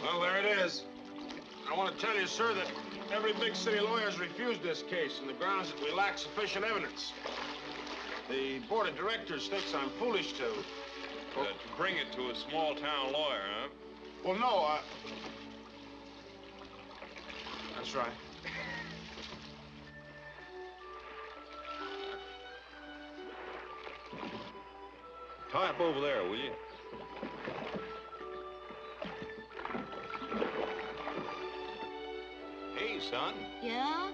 Well, there it is. I want to tell you, sir, that every big city lawyer's refused this case on the grounds that we lack sufficient evidence. The board of directors thinks I'm foolish to bring it to a small-town lawyer, huh? Well, no, that's right. Tie up over there, will you? Hey, son. Yeah?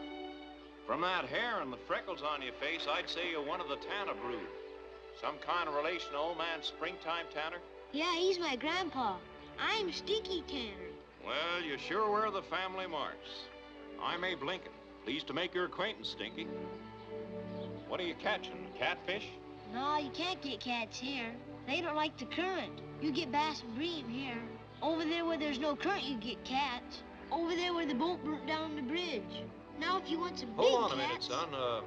From that hair and the freckles on your face, I'd say you're one of the Tanner brood. Some kind of relation to old man Springtime Tanner? Yeah, he's my grandpa. I'm Stinky Tanner. Well, you sure wear the family marks. I'm Abe Lincoln. Pleased to make your acquaintance, Stinky. What are you catching, catfish? No, you can't get cats here. They don't like the current. You get bass and bream here. Over there where there's no current, you get cats. Over there where the boat burnt down the bridge. Now, if you want some big Hold on a minute, cats... son. I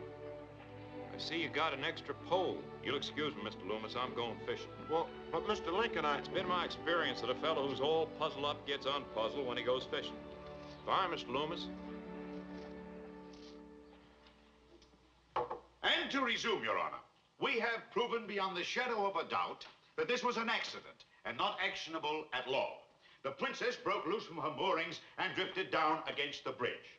see you got an extra pole. You'll excuse me, Mr. Loomis. I'm going fishing. Well, but Mr. Lincoln, It's been my experience that a fellow who's all puzzled up gets unpuzzled when he goes fishing. Bye, Mr. Loomis. And to resume, Your Honor, we have proven beyond the shadow of a doubt that this was an accident and not actionable at law. The Princess broke loose from her moorings and drifted down against the bridge.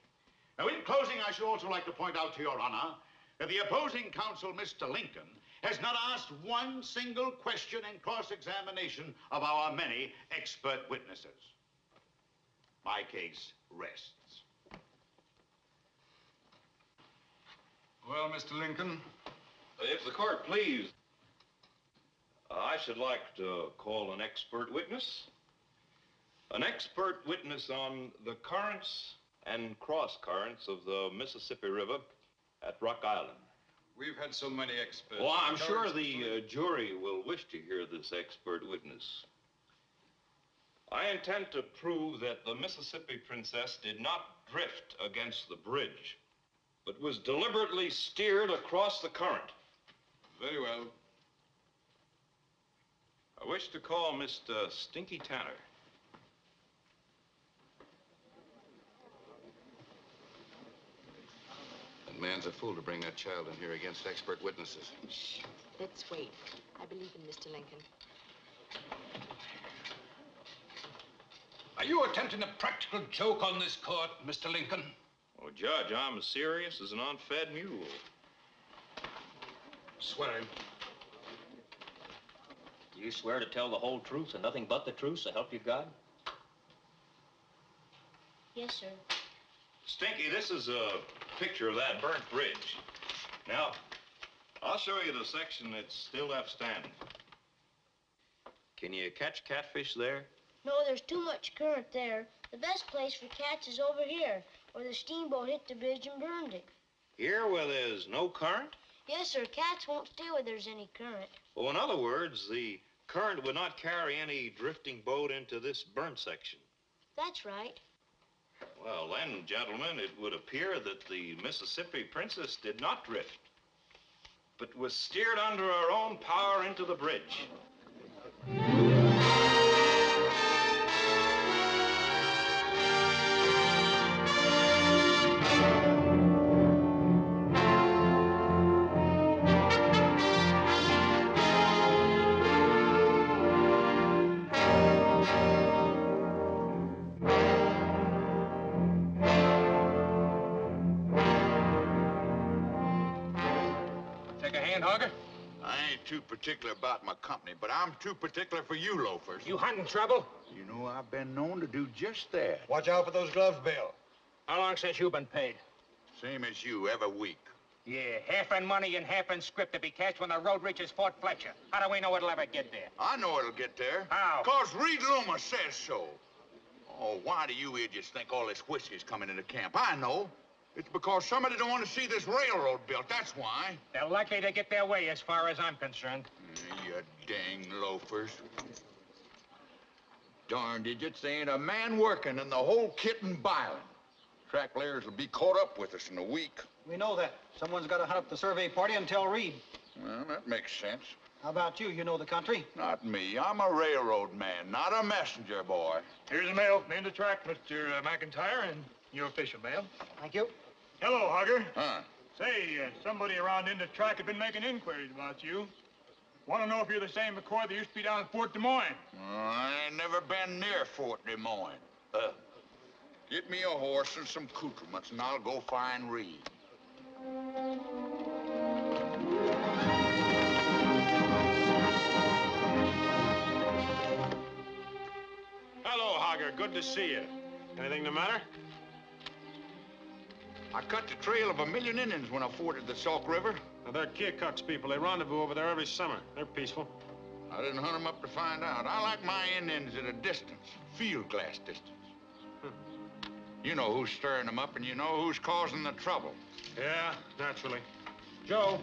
Now, in closing, I should also like to point out to Your Honor that the opposing counsel, Mr. Lincoln, has not asked one single question in cross-examination of our many expert witnesses. My case rests. Well, Mr. Lincoln, if the court please, I should like to call an expert witness. An expert witness on the currents and cross-currents of the Mississippi River at Rock Island. We've had so many experts. Well, I'm sure the jury will wish to hear this expert witness. I intend to prove that the Mississippi Princess did not drift against the bridge, but was deliberately steered across the current. Very well. I wish to call Mr. Stinky Tanner. That man's a fool to bring that child in here against expert witnesses. Shh. Let's wait. I believe in Mr. Lincoln. Are you attempting a practical joke on this court, Mr. Lincoln? Oh, Judge, I'm as serious as an unfed mule. Swear him. Do you swear to tell the whole truth and nothing but the truth, so help you God? Yes, sir. Stinky, this is a picture of that burnt bridge. Now, I'll show you the section that's still left standing. Can you catch catfish there? No, there's too much current there. The best place for cats is over here, where the steamboat hit the bridge and burned it. Here where there's no current? Yes, sir. Cats won't stay where there's any current. Well, in other words, the current would not carry any drifting boat into this burnt section. That's right. Well, then, gentlemen, it would appear that the Mississippi Princess did not drift, but was steered under her own power into the bridge. Take a hand, Hogger? I ain't too particular about my company, but I'm too particular for you loafers. You hunting trouble? You know, I've been known to do just that. Watch out for those gloves, Bill. How long since you been paid? Same as you, every week. Yeah, half in money and half in script to be cashed when the road reaches Fort Fletcher. How do we know it'll ever get there? I know it'll get there. How? 'Cause Reed Loomis says so. Oh, why do you idiots think all this whiskey's coming into camp? I know. It's because somebody don't want to see this railroad built, that's why. They're likely to get their way as far as I'm concerned. You dang loafers. Darned idiots, there ain't a man working in the whole kit and biling. Track layers will be caught up with us in a week. We know that. Someone's got to hunt up the survey party and tell Reed. Well, that makes sense. How about you? You know the country. Not me. I'm a railroad man, not a messenger boy. Here's the mail from the track, Mr. McIntyre, and your official mail. Thank you. Hello, Hogger. Huh? Say, somebody around in the track has been making inquiries about you. Want to know if you're the same McCoy that used to be down at Fort Des Moines. I ain't never been near Fort Des Moines. Get me a horse and some accoutrements, and I'll go find Reed. good to see you. Anything the matter? I cut the trail of 1,000,000 Indians when I forded the Sauk River. Now, they're Keokuk's people. They rendezvous over there every summer. They're peaceful. I didn't hunt them up to find out. I like my Indians at a distance, field glass distance. You know who's stirring them up, and you know who's causing the trouble. Yeah, naturally. Joe,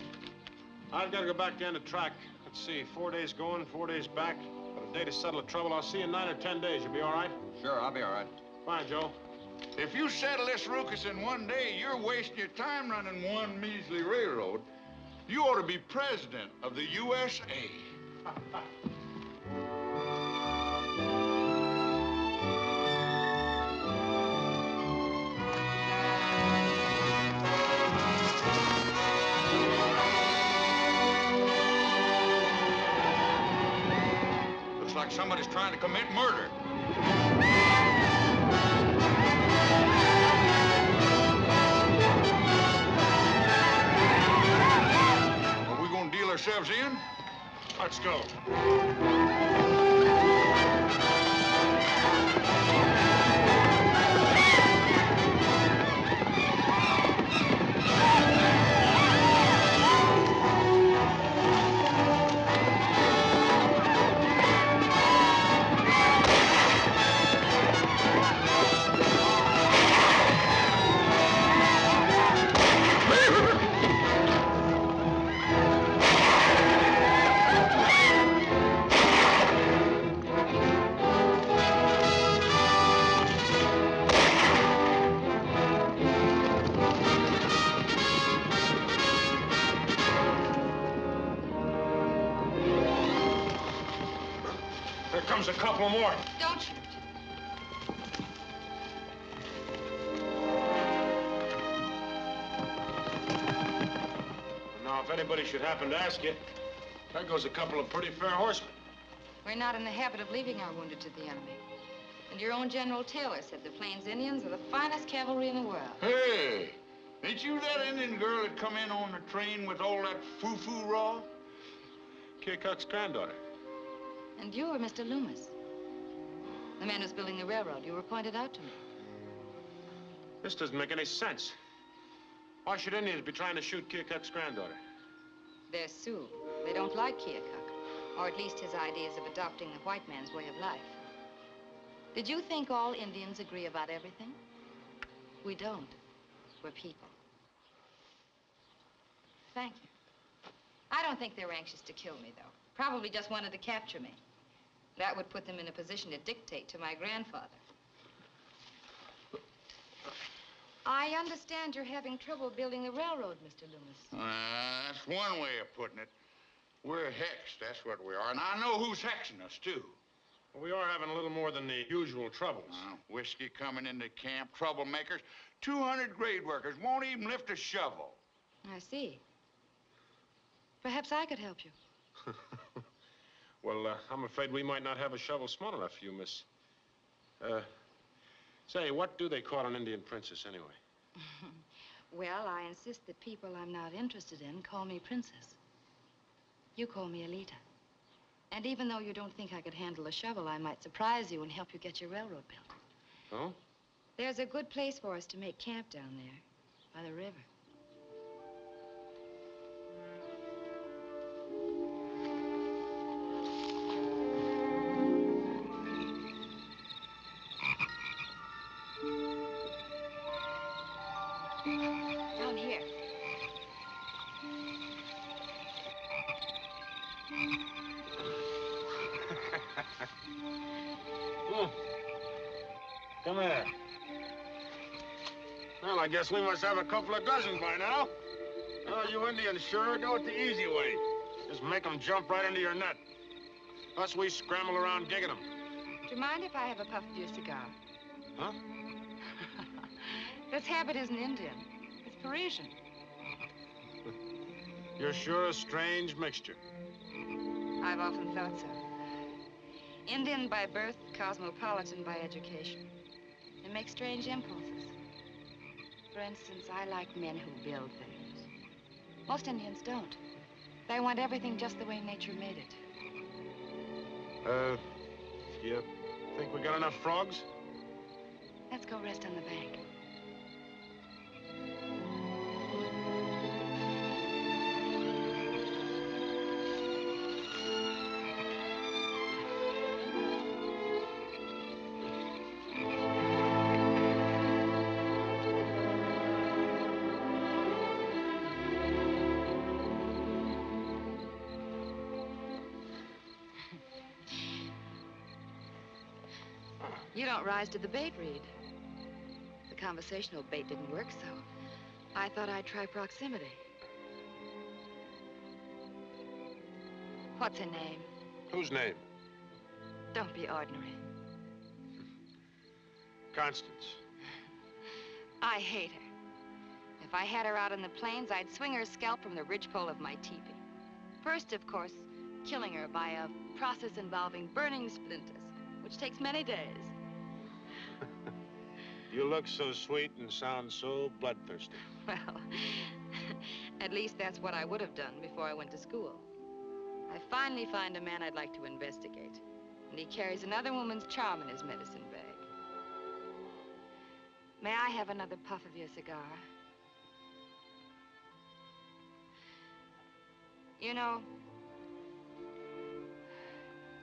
I've got to go back down the track. Let's see, 4 days going, 4 days back. Got a day to settle the trouble. I'll see you in 9 or 10 days. You'll be all right? Sure, I'll be all right. Fine, Joe. If you settle this ruckus in one day, you're wasting your time running one measly railroad. You ought to be president of the USA. Looks like somebody's trying to commit murder. Are we going to deal ourselves in? Let's go. Here comes a couple more. Don't shoot. Now, if anybody should happen to ask you, there goes a couple of pretty fair horsemen. We're not in the habit of leaving our wounded to the enemy. And your own General Taylor said the Plains Indians are the finest cavalry in the world. Hey, ain't you that Indian girl that come in on the train with all that foo-foo raw? Keokuk's granddaughter. And you were Mr. Loomis. The man who's building the railroad. You were pointed out to me. This doesn't make any sense. Why should Indians be trying to shoot Keokuk's granddaughter? They're Sioux. They don't like Keokuk, or at least his ideas of adopting the white man's way of life. Did you think all Indians agree about everything? We don't. We're people. Thank you. I don't think they were anxious to kill me, though. Probably just wanted to capture me. That would put them in a position to dictate to my grandfather. I understand you're having trouble building the railroad, Mr. Loomis. That's one way of putting it. We're hexed, that's what we are. And I know who's hexing us, too. Well, we are having a little more than the usual troubles. Whiskey coming into camp, troublemakers. 200 grade workers won't even lift a shovel. I see. Perhaps I could help you. Well, I'm afraid we might not have a shovel small enough for you, miss. Say, what do they call an Indian princess, anyway? Well, I insist that people I'm not interested in call me Princess. You call me Alita. And even though you don't think I could handle a shovel, I might surprise you and help you get your railroad built. Oh? There's a good place for us to make camp down there, by the river. Down here. Come here. Well, I guess we must have a couple of dozen by now. Oh, you Indians sure do it the easy way. Just make them jump right into your net. Us, we scramble around gigging them. Do you mind if I have a puff of your cigar? Huh? This habit isn't Indian. It's Parisian. You're sure a strange mixture. I've often thought so. Indian by birth, cosmopolitan by education. They make strange impulses. For instance, I like men who build things. Most Indians don't. They want everything just the way nature made it. You think we got enough frogs? Let's go rest on the bank. You don't rise to the bait, Reed. The conversational bait didn't work, so I thought I'd try proximity. What's her name? Whose name? Don't be ordinary. Constance. I hate her. If I had her out in the plains, I'd swing her scalp from the ridgepole of my teepee. First, of course, killing her by a process involving burning splinters, which takes many days. You look so sweet and sound so bloodthirsty. Well, at least that's what I would have done before I went to school. I finally find a man I'd like to investigate, and he carries another woman's charm in his medicine bag. May I have another puff of your cigar? You know,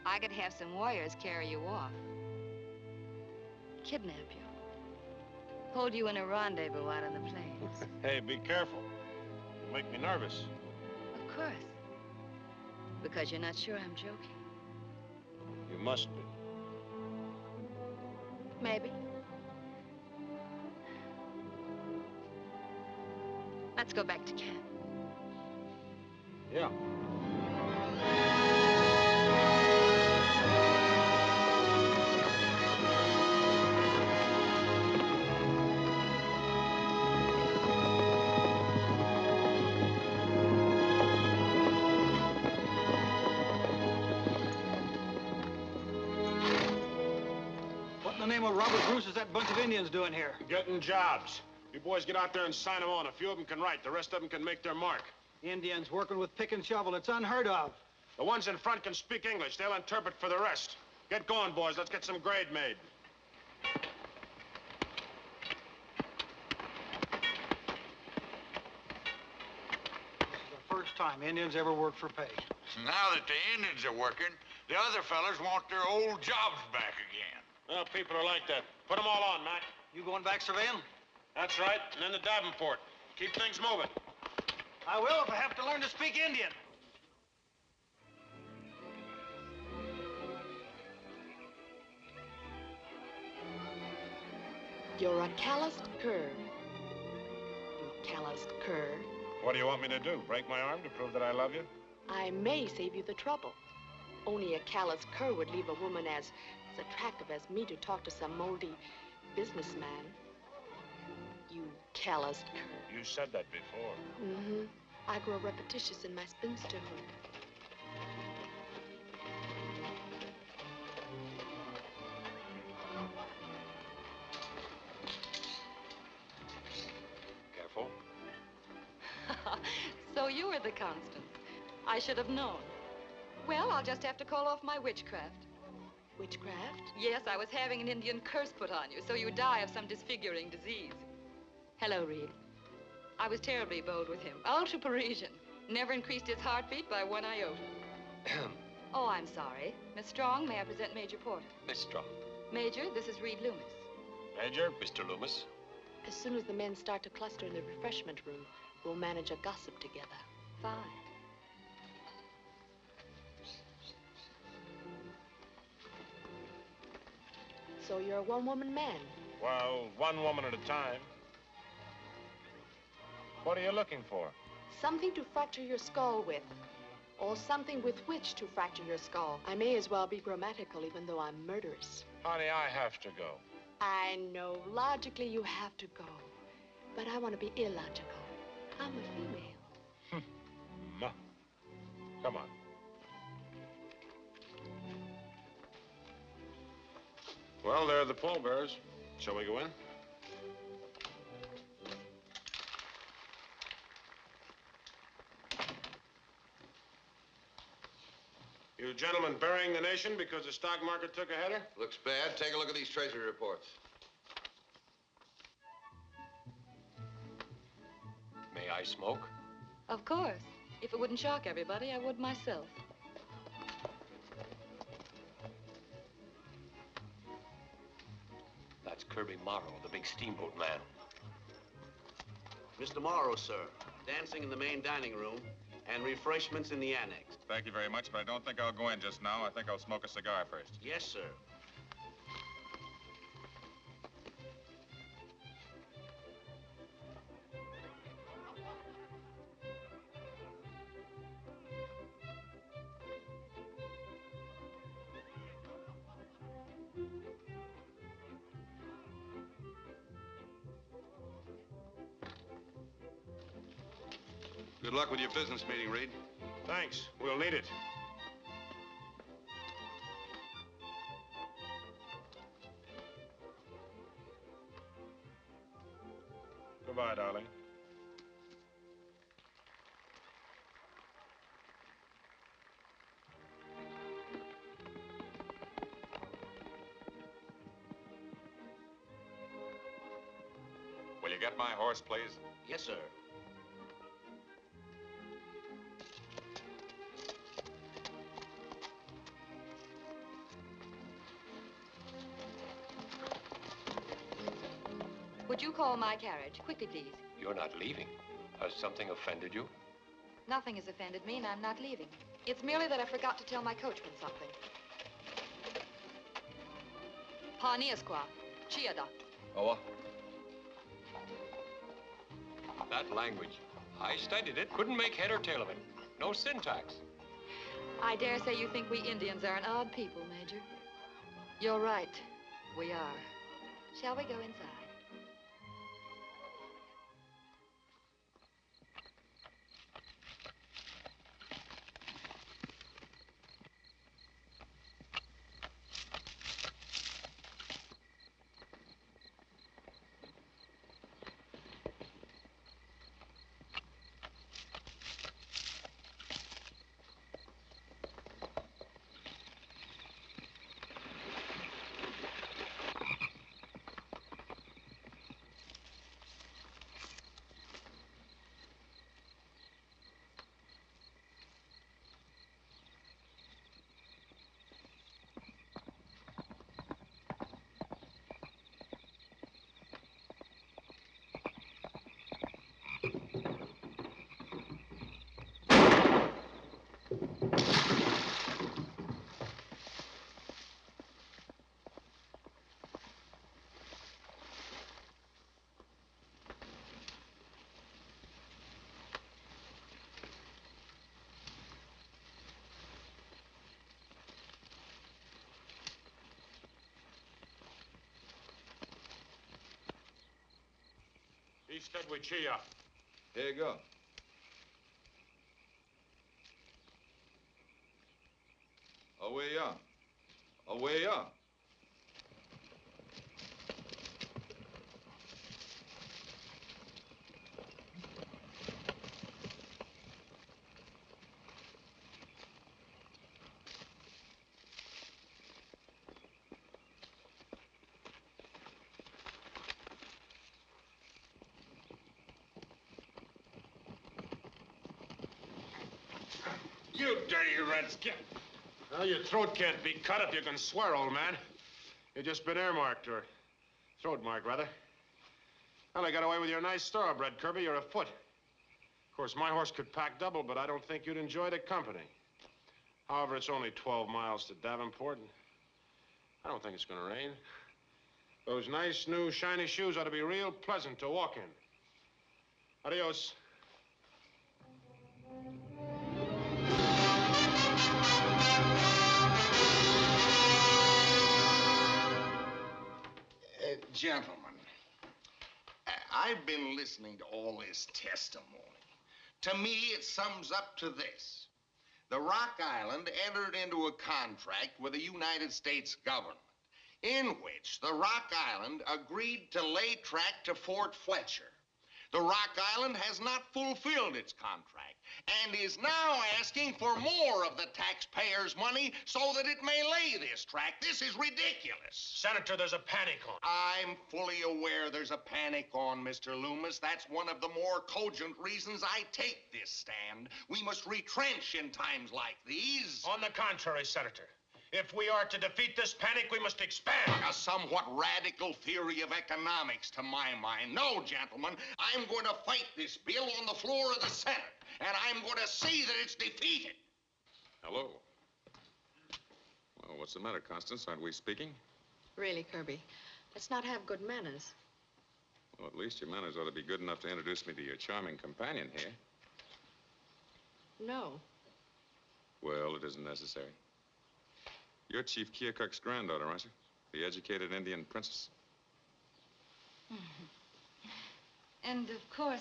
I could have some warriors carry you off, kidnap you. Hold you in a rendezvous out on the plains. Hey, be careful. You make me nervous. Of course. Because you're not sure I'm joking. You must be. Maybe. Let's go back to camp. Yeah. What in the name of Robert Bruce is that bunch of Indians doing here? Getting jobs. You boys get out there and sign them on. A few of them can write. The rest of them can make their mark. Indians working with pick and shovel. It's unheard of. The ones in front can speak English. They'll interpret for the rest. Get going, boys. Let's get some grade made. This is the first time Indians ever worked for pay. Now that the Indians are working, the other fellas want their old jobs back again. Well, people are like that. Put them all on, Mac. You going back surveying? That's right. And then to Davenport. Keep things moving. I will if I have to learn to speak Indian. You're a calloused cur. You calloused cur. What do you want me to do? Break my arm to prove that I love you? I may save you the trouble. Only a callous cur would leave a woman as attractive as me to talk to some moldy businessman. You calloused cur. You said that before. Mm-hmm. I grow repetitious in my spinsterhood. Careful. So you were the Constance. I should have known. Well, I'll just have to call off my witchcraft. Witchcraft? Yes, I was having an Indian curse put on you, so you die of some disfiguring disease. Hello, Reed. I was terribly bold with him. Ultra-Parisian. Never increased his heartbeat by 1 iota. Oh, I'm sorry. Miss Strong, may I present Major Porter? Miss Strong. Major, this is Reed Loomis. Major? Mr. Loomis. As soon as the men start to cluster in the refreshment room, we'll manage a gossip together. Fine. So you're a one-woman man? Well, one woman at a time. What are you looking for? Something to fracture your skull with. Or something with which to fracture your skull. I may as well be grammatical, even though I'm murderous. Honey, I have to go. I know. Logically, you have to go. But I want to be illogical. I'm a female. Ma. Come on. Well, there are the pallbearers. Shall we go in? You gentlemen burying the nation because the stock market took a header? Looks bad. Take a look at these treasury reports. I smoke? Of course. If it wouldn't shock everybody, I would myself. That's Kirby Morrow, the big steamboat man. Mr. Morrow, sir. Dancing in the main dining room and refreshments in the annex. Thank you very much, but I don't think I'll go in just now. I think I'll smoke a cigar first. Yes, sir. Good luck with your business meeting, Reed. Thanks. We'll need it. Goodbye, darling. Will you get my horse, please? Yes, sir. Would you call my carriage? Quickly, please. You're not leaving. Has something offended you? Nothing has offended me, and I'm not leaving. It's merely that I forgot to tell my coachman something. Paniasqua, Chiada. Oh, that language. I studied it. Couldn't make head or tail of it. No syntax. I dare say you think we Indians are an odd people, Major. You're right. We are. Shall we go inside? Easted with Chia. Here you go. Away ya. Away ya. You dirty redskin. Well, your throat can't be cut if you can swear, old man. You've just been earmarked, or throat marked, rather. Well, I got away with your nice thoroughbred, Kirby. You're afoot. Of course, my horse could pack double, but I don't think you'd enjoy the company. However, it's only 12 miles to Davenport, and I don't think it's gonna rain. Those nice, new, shiny shoes ought to be real pleasant to walk in. Adios. Gentlemen, I've been listening to all this testimony. To me, it sums up to this. The Rock Island entered into a contract with the United States government in which the Rock Island agreed to lay track to Fort Fletcher. The Rock Island has not fulfilled its contract and is now asking for more of the taxpayers' money so that it may lay this track. This is ridiculous. Senator, there's a panic on. I'm fully aware there's a panic on, Mr. Loomis. That's one of the more cogent reasons I take this stand. We must retrench in times like these. On the contrary, Senator. If we are to defeat this panic, we must expand. A somewhat radical theory of economics, to my mind. No, gentlemen, I'm going to fight this bill on the floor of the Senate, and I'm going to see that it's defeated. Hello. Well, what's the matter, Constance? Aren't we speaking? Really, Kirby, let's not have good manners. Well, at least your manners ought to be good enough to introduce me to your charming companion here. No. Well, it isn't necessary. You're Chief Keokuk's granddaughter, aren't you? The educated Indian princess. And, of course,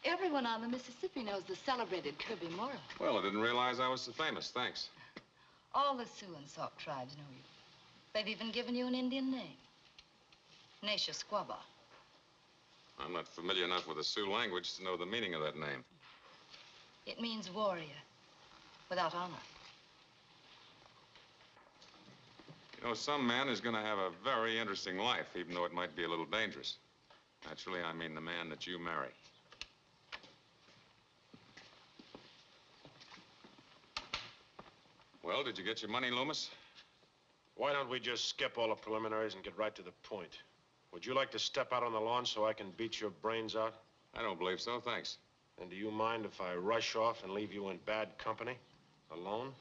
everyone on the Mississippi knows the celebrated Kirby Morrow. Well, I didn't realize I was so famous. Thanks. All the Sioux and Sauk tribes know you. They've even given you an Indian name. Nasha Squabaw. I'm not familiar enough with the Sioux language to know the meaning of that name. It means warrior, without honor. You know, some man is going to have a very interesting life, even though it might be a little dangerous. Naturally, I mean the man that you marry. Well, did you get your money, Loomis? Why don't we just skip all the preliminaries and get right to the point? Would you like to step out on the lawn so I can beat your brains out? I don't believe so, thanks. And do you mind if I rush off and leave you in bad company? Alone?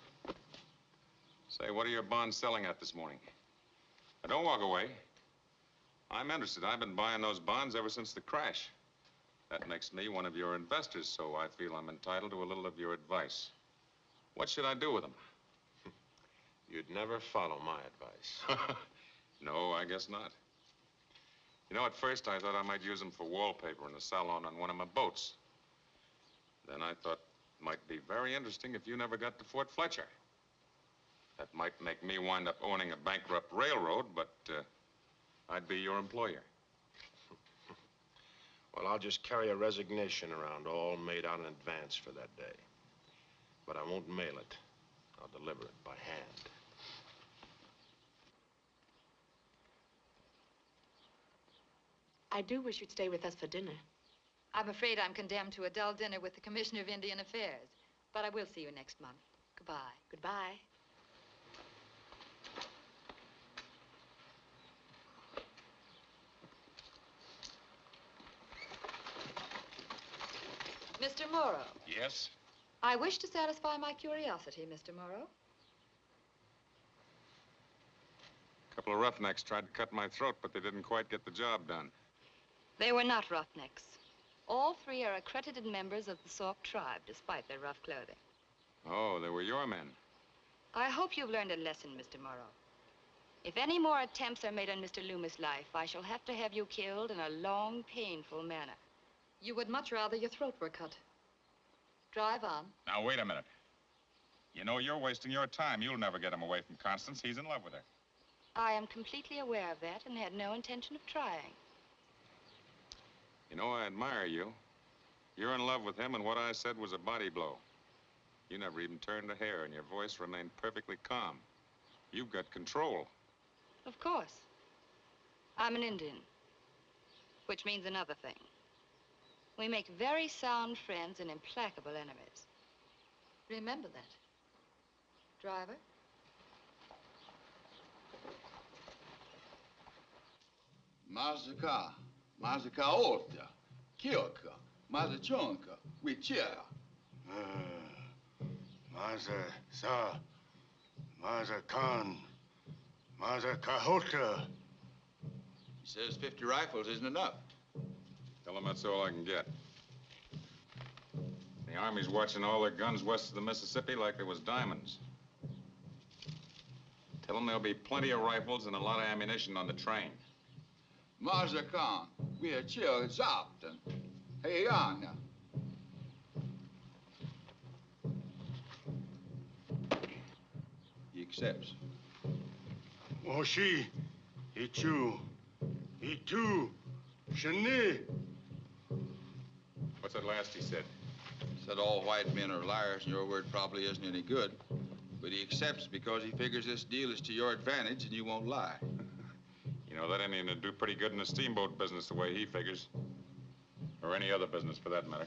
Say, what are your bonds selling at this morning? Now, don't walk away. I'm interested. I've been buying those bonds ever since the crash. That makes me one of your investors, so I feel I'm entitled to a little of your advice. What should I do with them? You'd never follow my advice. No, I guess not. You know, at first I thought I might use them for wallpaper in the salon on one of my boats. Then I thought it might be very interesting if you never got to Fort Fletcher. That might make me wind up owning a bankrupt railroad, but I'd be your employer. Well, I'll just carry a resignation around, all made out in advance for that day. But I won't mail it. I'll deliver it by hand. I do wish you'd stay with us for dinner. I'm afraid I'm condemned to a dull dinner with the Commissioner of Indian Affairs. But I will see you next month. Goodbye. Goodbye. Mr. Morrow. Yes? I wish to satisfy my curiosity, Mr. Morrow. A couple of roughnecks tried to cut my throat, but they didn't quite get the job done. They were not roughnecks. All three are accredited members of the Sauk tribe, despite their rough clothing. Oh, they were your men. I hope you've learned a lesson, Mr. Morrow. If any more attempts are made on Mr. Loomis' life, I shall have to have you killed in a long, painful manner. You would much rather your throat were cut. Drive on. Now, wait a minute. You know, you're wasting your time. You'll never get him away from Constance. He's in love with her. I am completely aware of that and had no intention of trying. You know, I admire you. You're in love with him, and what I said was a body blow. You never even turned a hair, and your voice remained perfectly calm. You've got control. Of course. I'm an Indian, which means another thing. We make very sound friends and implacable enemies. Remember that. Driver? Mazaka, Mazakaota, Kyoka, Mazachonka, Wichia. Maza Sa, Maza Khan, Maza Kahota. He says 50 rifles isn't enough. Tell him that's all I can get. The Army's watching all their guns west of the Mississippi like there was diamonds. Tell them there'll be plenty of rifles and a lot of ammunition on the train. Mazakan, we are chill Zapton. Hey, Anna. He accepts. Oshi, Ichu, Itu, Shani. that last he said? Said all white men are liars, and your word probably isn't any good. But he accepts because he figures this deal is to your advantage and you won't lie. You know, that Indian would do pretty good in the steamboat business the way he figures. Or any other business, for that matter.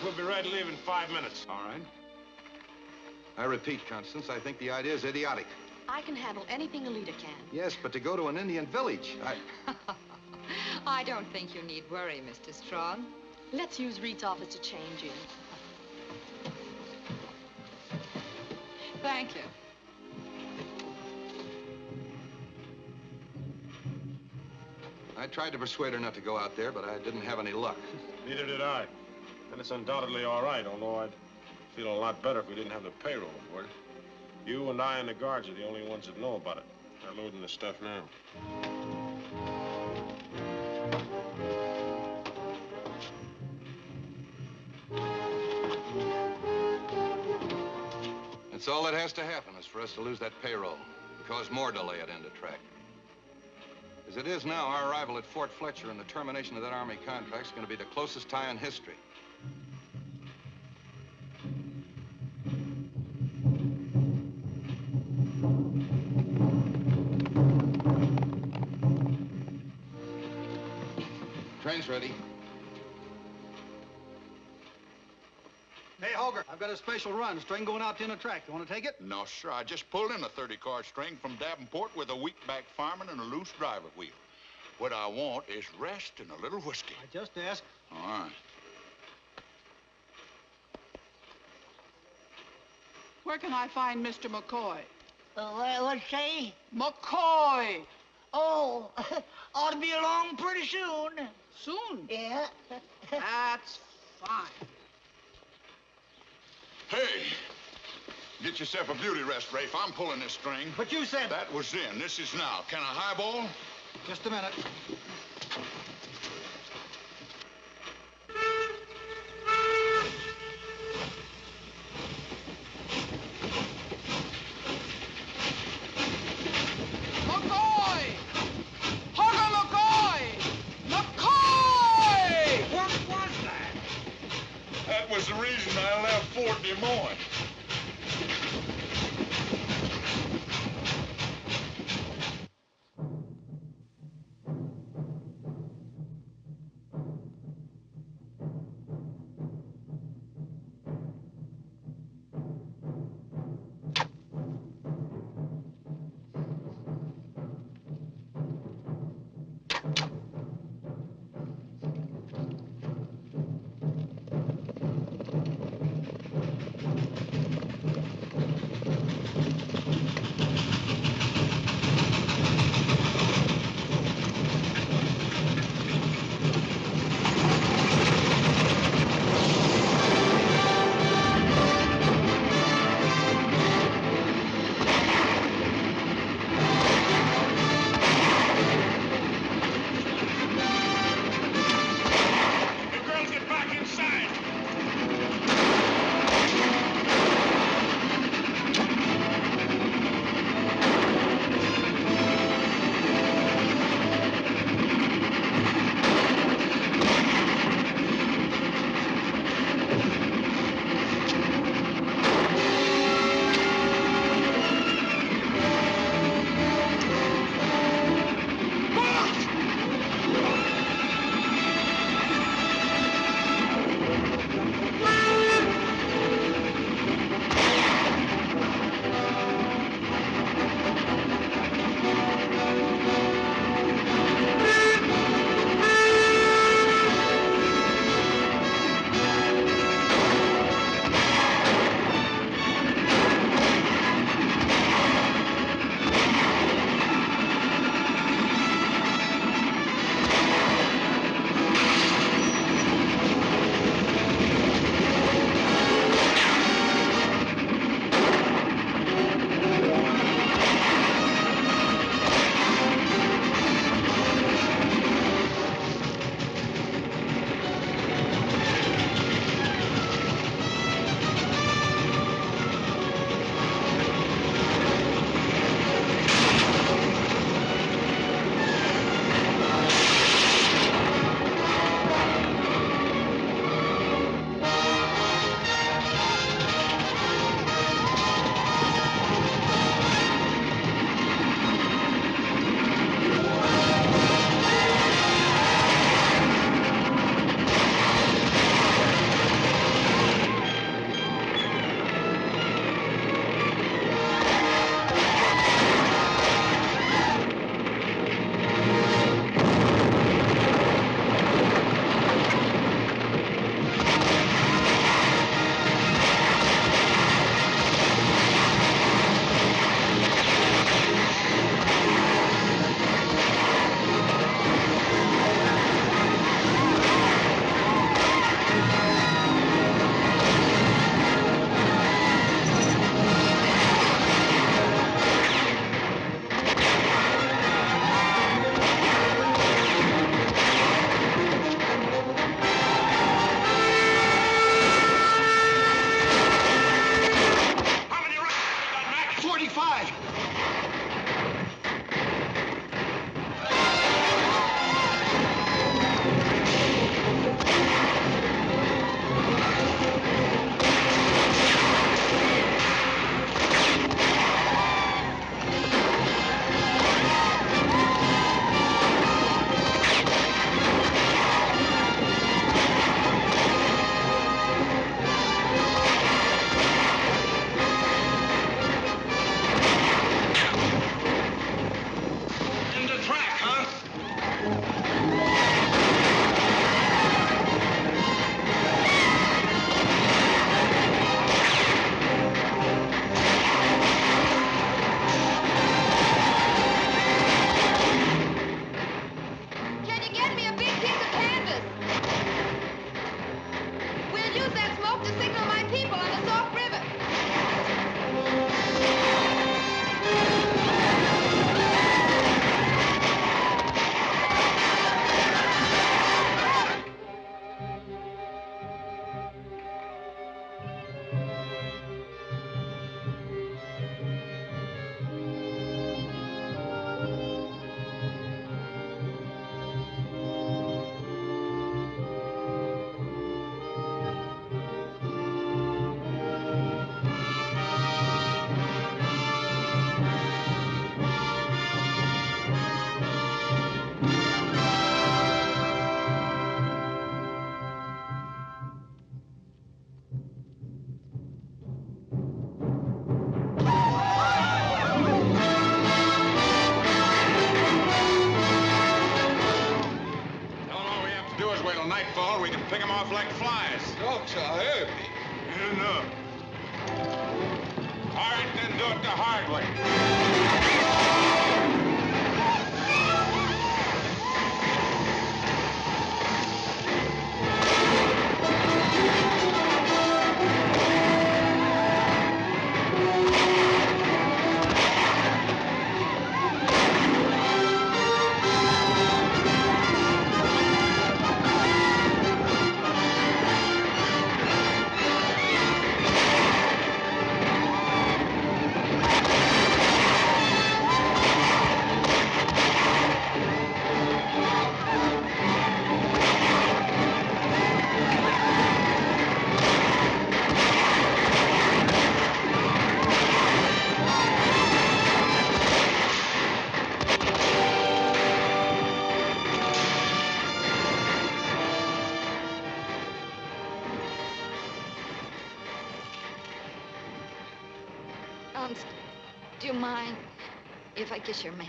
We'll be ready to leave in 5 minutes. All right. I repeat, Constance, I think the idea is idiotic. I can handle anything Alita can. Yes, but to go to an Indian village, I don't think you need worry, Mr. Strong. Let's use Reed's office to change you. Thank you. I tried to persuade her not to go out there, but I didn't have any luck. Neither did I. And it's undoubtedly all right, although I'd feel a lot better if we didn't have the payroll aboard. You and I and the guards are the only ones that know about it. They're loading the stuff now. That's all that has to happen is for us to lose that payroll and cause more delay at end of track. As it is now, our arrival at Fort Fletcher and the termination of that Army contract is going to be the closest tie in history. Train's ready. Hey, Hoger, I've got a special run. String going out to the track. You want to take it? No, sir. I just pulled in a 30-car string from Davenport with a weak back fireman and a loose driver wheel. What I want is rest and a little whiskey. I just asked. All right. Where can I find Mr. McCoy? What'd you say? McCoy! Oh, ought to be along pretty soon. Soon? Yeah. That's fine. Hey, get yourself a beauty rest, Rafe. I'm pulling this string. But you said... That was then. This is now. Can I highball? Just a minute. McCoy! Hugger McCoy! McCoy! What was that? That was the reason I left Fort Des Moines. folks are heavy. Enough. All right, then do it the hard way. Honest, do you mind if I kiss your man?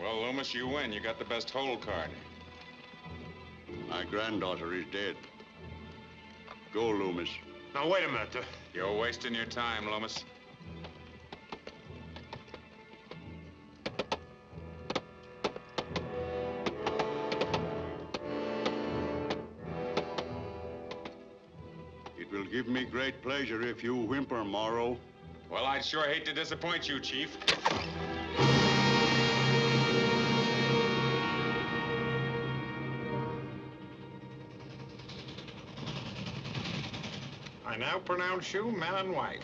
Well, Loomis, you win. You got the best hole card. My granddaughter is dead. Go, Loomis. Now, wait a minute. You're wasting your time, Loomis. It will give me great pleasure if you whimper, Morrow. Well, I'd sure hate to disappoint you, Chief. I now pronounce you man and wife.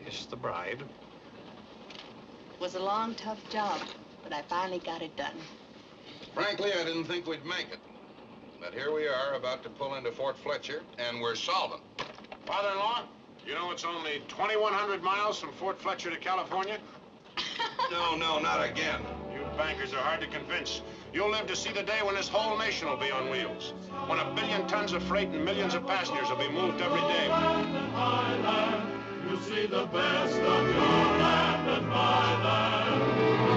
Kiss the bride. It was a long, tough job, but I finally got it done. Frankly, I didn't think we'd make it. But here we are, about to pull into Fort Fletcher, and we're solvent. Father-in-law, you know it's only 2,100 miles from Fort Fletcher to California? No, not again. You bankers are hard to convince. You'll live to see the day when this whole nation will be on wheels. When 1 billion tons of freight and millions of passengers will be moved every day. You see the best of your land and my land.